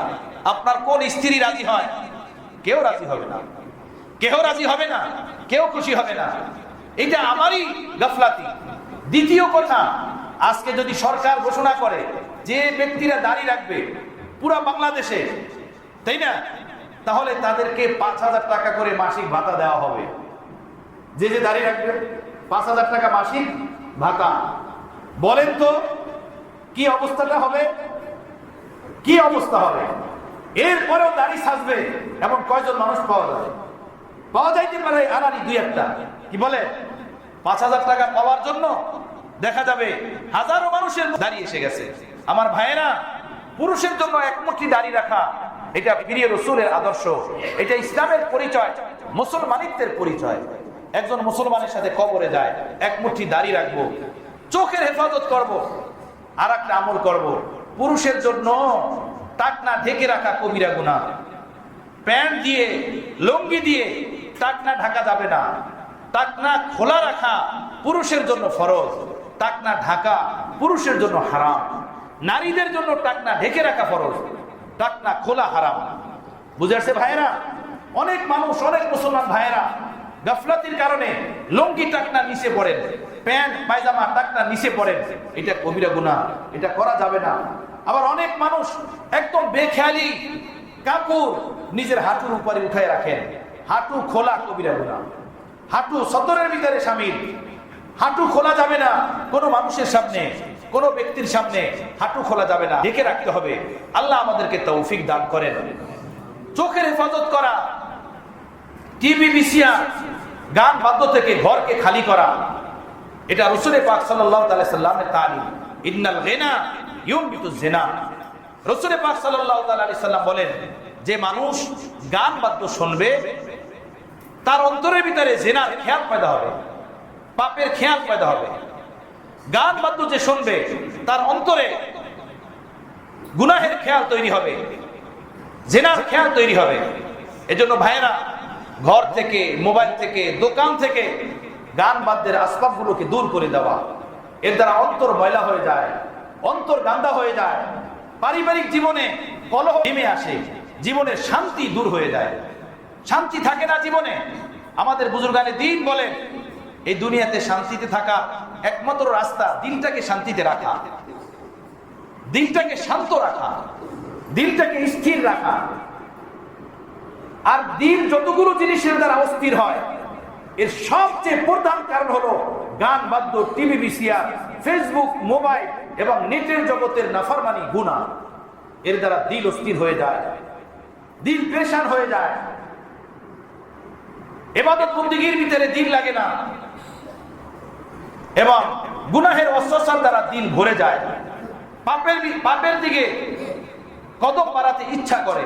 আপনার কোন স্ত্রী রাজি হয়? কেউ রাজি হবে না, কেউ রাজি হবে না, কেউ খুশি হবে না। এটা আমারই গাফলাতি। দ্বিতীয় কথা, আজকে যদি সরকার ঘোষণা করে যে ব্যক্তিরা দাড়ি রাখবে পুরা বাংলাদেশে, তাই না? তাহলে তাদেরকে 5,000 টাকা করে মাসিক ভাতা দেওয়া হবে। যে যে দাড়ি রাখবে 5,000 টাকা মাসিক ভাতা। বলেন তো কি অবস্থাটা হবে, কি অবস্থা হবে? এরপরেও দাড়ি সাজবে এমন কয়জন মানুষ পাওয়া যাবে? পাওয়া যাইতে পারে আনারি দুই একটা। কি বলে 5,000 টাকা পাওয়ার জন্য দেখা যাবে হাজারো মানুষের দাড়ি এসে গেছে। আমার ভাইয়েরা, পুরুষের জন্য এক মুঠি দাড়ি রাখা এটা প্রিয় রাসূলের আদর্শ, এটা ইসলামের পরিচয়, মুসলমানিত্বের পরিচয়। একজন মুসলমানের সাথে কবরে যায়, এক মুঠি দাড়ি রাখবো, চোখের হেফাজত করব, আর একটা আমল করব। পুরুষের জন্য টাকনা ঢেকে রাখা কবিরা গুনাহ। প্যান্ট দিয়ে লুঙ্গি দিয়ে টাকনা ঢাকা যাবে না। টাকনা খোলা রাখা পুরুষের জন্য ফরজ, টাকনা ঢাকা পুরুষের জন্য হারাম। নারীদের জন্য টাকনা ঢেকে রাখা ফরজ, টাকনা খোলা হারাম। বুঝে আসছে ভাইয়েরা? অনেক মানুষ, অনেক মুসলমান ভাইয়েরা গাফলাতির কারণে লুঙ্গি টাকনা নিচে পড়েন, প্যান্ট পায়জামা টাকনা নিচে পড়েন। এটা কবিরা গুনাহ, এটা করা যাবে না। আবার অনেক মানুষ একদম বেখেয়ালি কাপড় নিজের হাঁটুর উপরে উঠায় রাখেন, হাঁটু খোলা কবিরা গুনাহ। হাঁটু সদরের ভিতরে শামিল, হাঁটু খোলা যাবে না। কোনো মানুষের সামনে, কোনো ব্যক্তির সামনে হাঁটু খোলা যাবে না, ঢেকে রাখতে হবে। আল্লাহ আমাদেরকে তৌফিক দান করেন। চোখের হেফাজত করা, টিভি ভিসিআর গান বাদ্য থেকে ঘরকে খালি করা, এটা রাসূল পাক সাল্লাল্লাহু আলাইহি সাল্লামের তালিম। ইন্নাল গিনা ইউমবিতুজ জিনা। রাসূল পাক সাল্লাল্লাহু আলাইহি সাল্লাম বলেন, যে মানুষ গান বাদ্য শুনবে তার অন্তরের ভিতরে জিনার খেয়াল পয়দা হবে, পাপের খেয়াল পয়দা হবে। গান বাদ্য যে শুনবে তার অন্তরে গুনাহের খেয়াল তৈরি হবে, জিনার খেয়াল তৈরি হবে। এজন্য ভাইয়েরা, ঘর থেকে, মোবাইল থেকে, দোকান থেকে গান বাদ্যের আসবাবগুলোকে দূর করে দেওয়া। এর দ্বারা অন্তর ময়লা হয়ে যায়, অন্তর গান্দা হয়ে যায়, পারিবারিক জীবনে কলহ নেমে আসে, জীবনের শান্তি দূর হয়ে যায়, শান্তি থাকে না জীবনে। আমাদের বুজুর্গানে দ্বীন বলেন, এই দুনিয়াতে শান্তিতে থাকা একমাত্র রাস্তা দিলটাকে শান্তিতে রাখা, দিলটাকে শান্ত রাখা, দিলটাকে স্থির রাখা। আর দিল যতগুলো জিনিসের দ্বারা অস্থির হয়, এর সবচেয়ে প্রধান কারণ হলো গান বাদ্য, টিভি ভিসিআর, ফেসবুক, মোবাইল এবং নেটের জগতের নাফরমানি, গুনাহ। এর দ্বারা দিল অস্থির হয়ে যায়, দিল পেরেশান হয়ে যায়, ইবাদত বন্দেগীর ভিতরে দিল লাগে না, এবং গুনাহের অস্বস্থার দ্বারা দিল ভরে যায়, পাপের দিকে কদম বাড়াতে ইচ্ছা করে।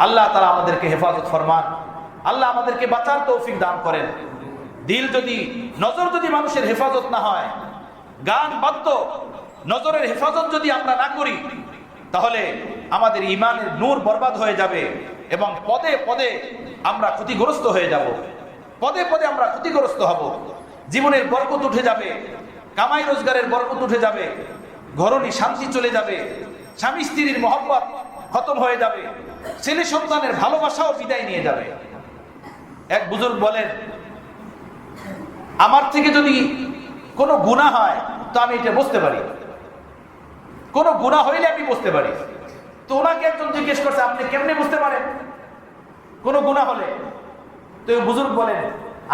আল্লাহ তাআলা আমাদেরকে হেফাজত ফরমান, আল্লাহ আমাদেরকে বাঁচার তৌফিক দান করেন। দিল যদি, নজর যদি মানুষের হেফাজত না হয়, গান বাদ্য নজরের হেফাজত যদি আমরা না করি, তাহলে আমাদের ঈমানের নূর বরবাদ হয়ে যাবে এবং পদে পদে আমরা ক্ষতিগ্রস্ত হয়ে যাব, পদে পদে আমরা ক্ষতিগ্রস্ত হব। জীবনের বরকত উঠে যাবে, কামাই রোজগারের বরকত উঠে যাবে, ঘরণী শান্তি চলে যাবে, স্বামী স্ত্রীর মহব্বত খতম হয়ে যাবে, ছেলে সন্তানের ভালোবাসাও বিদায় নিয়ে যাবে। এক বুজুর্গ বলেন, আমার থেকে যদি কোনো গুনাহ হয় তো আমি এটা বুঝতে পারি, কোনো গুনাহ হইলে আমি বুঝতে পারি। তো ওনাকে একজন জিজ্ঞেস করছে, আপনি কেমনে বুঝতে পারেন কোনো গুনাহ হলে? তো বুজুর্গ বলেন,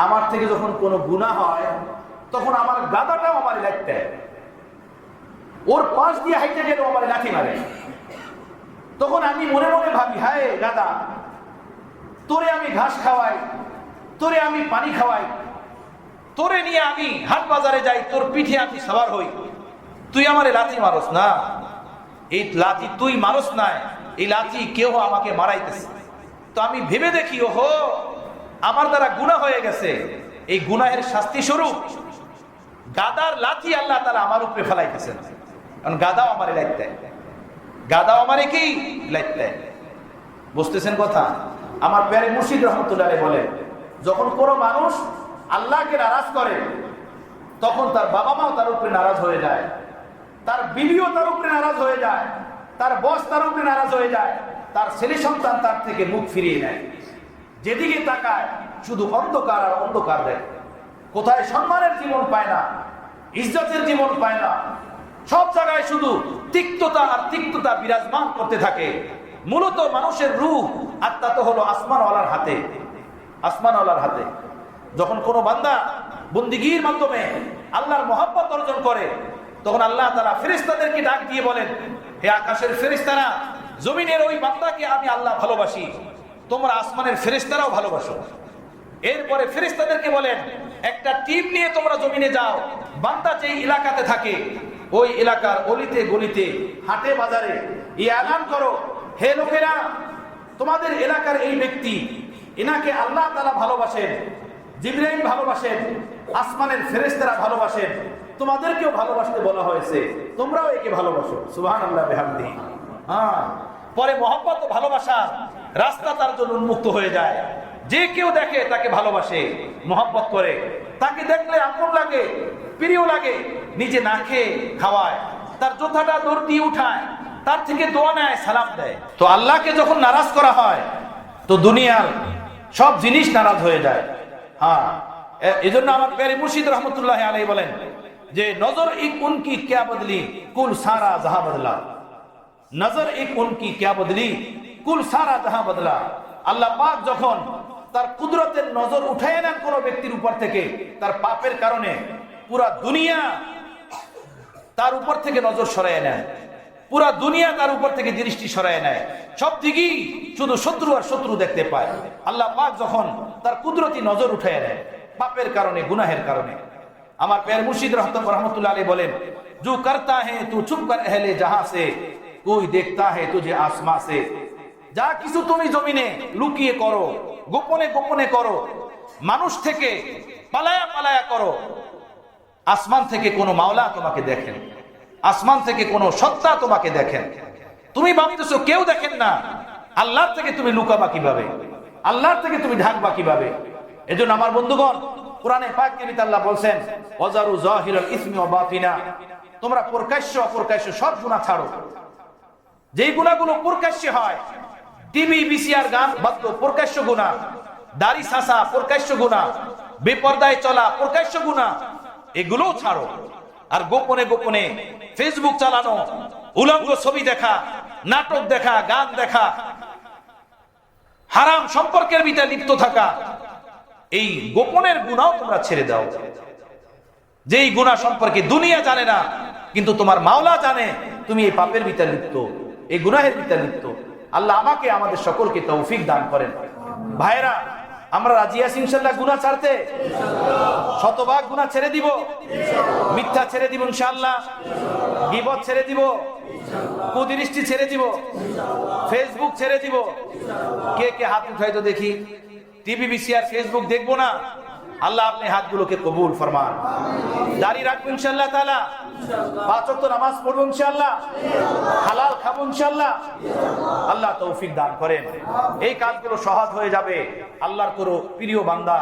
আমার থেকে যখন কোনো গুনাহ হয় তখন আমার গাদাটাও আমার লাগতে, ওর পাশ দিয়ে হাইটে গেলেও আমার লাঠি মারে। তখন আমি মনে মনে ভাবি, হায় গাদা, তোরে আমি ঘাস খাওয়াই, তোরে আমি পানি খাওয়াই, তোরে নিয়ে আমি হাট বাজারে যাই, তোর পিঠে আমি সবার হই, তুই আমারে লাথি মারস না। এই লাথি তুই মারস না, এই লাথি কেউ আমাকে মারাইতেছে। তো আমি ভেবে দেখি, ওহো, আমার দ্বারা গুনাহ হয়ে গেছে, এই গুনাহের শাস্তি স্বরূপ গাদার লাথি আল্লাহ তাআলা আমার উপরে ফেলাইতেছেন। কারণ গাদাও আমারে লাইতে, গাদাও আমারে কি লাইতে। বুঝতেছেন কথা? আমার প্যারে মুর্শিদ রহমতুল্লাহ বলেন, যখন কোনো মানুষ আল্লাহকে নারাজ করে তখন তার বাবা মাও তার উপরে নারাজ হয়ে যায়, তার বিবিও তার উপরে নারাজ হয়ে যায়, তার বস তার উপরে নারাজ হয়ে যায়, তার ছেলে সন্তান তার থেকে মুখ ফিরিয়ে নেয়। যেদিকে তাকায় শুধু অন্ধকার আর অন্ধকার দেখে। কোথায় সম্মানের জীবন পায় না, ইজ্জতের জীবন পায় না, সব জায়গায় শুধু তিক্ততা আর তিক্ততা বিরাজমান করতে থাকে। মূলত মানুষের রূহ আত্মা তো হলো আসমানওয়ালার হাতে, আসমানওয়ালার হাতে। যখন কোনো বান্দা বন্দিগির মাধ্যমে আল্লাহর মহব্বত অর্জন করে, তখন আল্লাহ তাআলা ফেরেশতাদেরকে ডাক দিয়ে বলেন, হে আকাশের ফেরেশতারা, জমিনের ওই বান্দাকে আমি আল্লাহ ভালোবাসি, তোমরা আসমানের ফেরেশতারাও ভালোবাসো। এরপরে ফেরেশতাদেরকে বলেন, একটা টিম নিয়ে তোমরা জমিনে যাও, বান্দা যেই এলাকাতে থাকে ওই এলাকার অলিতে গলিতে হাটে বাজারে এই এলান করো, হে লোকেরা, তোমাদের এলাকার এই ব্যক্তি, এনাকে আল্লাহ তাআলা ভালোবাসেন, জিবরাইল ভালোবাসেন, আসমানের ফেরেশতারা ভালোবাসেন, তোমাদেরকেও ভালোবাসতে বলা হয়েছে, তোমরাও একে ভালোবাসো। সুবহানাল্লাহ বিহামদিহি। পরে মহব্বত ও ভালোবাসা রাস্তা তার জন্য উন্মুক্ত হয়ে যায়। যে কেউ দেখে তাকে ভালোবাসে, মহব্বত করে, তাকে দেখলে আপন লাগে, প্রিয় লাগে, নিজে না খেয়ে খাওয়ায়, তার জোথাটা দৌড় দিয়ে উঠায়, তার থেকে দোয়া নেয়, সালাম দেয়। তো আল্লাহকে যখন নারাজ করা হয় তো দুনিয়ার সব জিনিস নারাজ হয়ে যায়। এজন্য আমার প্যারে মুর্শিদ রহমতুল্লাহ আলাইহি বলেন যে নজর এক উনকি ক্যা বদলি কুল সারা জাহা বদলা, নজর এক উনকি ক্যা বদলি কুল সারা জাহা বদলা। আল্লাহ পাক যখন তার কুদরতের নজর উঠায় নেন কোন ব্যক্তির উপর থেকে, তার পাপের কারণে পুরা দুনিয়া তার উপর থেকে নজর সরায় নেয়, পুরা দুনিয়া তার উপর থেকে দৃষ্টি সরায় নেয়, সব দিকেই শুধু শত্রু আর শত্রু দেখতে পায়। আল্লাহ পাক যখন তার কুদরতি নজর উঠায় নেয় পাপের কারণে, গুনাহের কারণে। আমার প্যার মুর্শিদ রহমতুল্লাহ আলাইহি বলেন, जो करता है तू चुप कर अहले जहां से, कोई देखता है तुझे आसमां से। যা কিছু তুমি জমিনে লুকিয়ে করো, গোপনে গোপনে করো, মানুষ থেকে পালায়া পালায়া করো, আসমান থেকে কোনো মাওলা তোমাকে দেখেন, আসমান থেকে কোনো সত্তা তোমাকে দেখেন। তুমি ভাবতেছো কেউ দেখেন না, আল্লাহর থেকে তুমি লুকাবা কিভাবে, আল্লাহর থেকে তুমি ঢাকবা কিভাবে? এজন্য আমার বন্ধুগণ, কোরআনে পাকের ভিতরে আল্লাহ বলছেন, ওয়াজারু যাহিরাল ইসমি ওয়া বাতিনা, তোমরা প্রকাশ্য অপ্রকাশ্য সব গুনাহ ছাড়ো। যেই গুনাহগুলো প্রকাশ্যে হয়, টিভি ভিসিআর গান বাদ্য প্রকাশ্য গুনাহ, দাড়ি ছাঁচা প্রকাশ্য গুনাহ, বেপরদায় চলা প্রকাশ্য গুনাহ, এগুলোও ছাড়ো। আর গোপনে গোপনে ফেসবুক চালানো, উলঙ্গ ছবি দেখা, নাটক দেখা, গান দেখা, হারাম সম্পর্কের ভিতরে লিপ্ত থাকা, এই গোপনের গুনাহ তোমরা ছেড়ে দাও। যেই গুনাহ সম্পর্কে দুনিয়া জানে না, কিন্তু তোমার মাওলা জানে তুমি এই পাপের ভিতরে লিপ্ত, এই গুনাহের ভিতরে লিপ্ত। আল্লাহ আমাকে আমাদের সকলকে তৌফিক দান করেন। ভাইরা, আমরা রাজি আছি ইনশাআল্লাহ গুনাহ ছাড়তে? শতভাগ গুনাহ ছেড়ে দিব, মিথ্যা ছেড়ে দিব ইনশাআল্লাহ, গীবত ছেড়ে দিব, কুদৃষ্টি ছেড়ে দিব, ফেসবুক ছেড়ে দিব। কে কে হাত উঠাই তো দেখি। টিভি ভিসিআর ফেসবুক দেখবো না। আল্লাহ আপনি হাতগুলোকে কবুল ফরমান। দাড়ি রাখবো ইনশাআল্লাহ তাআলা, 5 ওয়াক্ত নামাজ পড়বো ইনশাআল্লাহ, হালাল খাবো ইনশাআল্লাহ। আল্লাহ তৌফিক দান করেন। এই কাজগুলো সহজ হয়ে যাবে আল্লাহর কোন প্রিয় বান্দা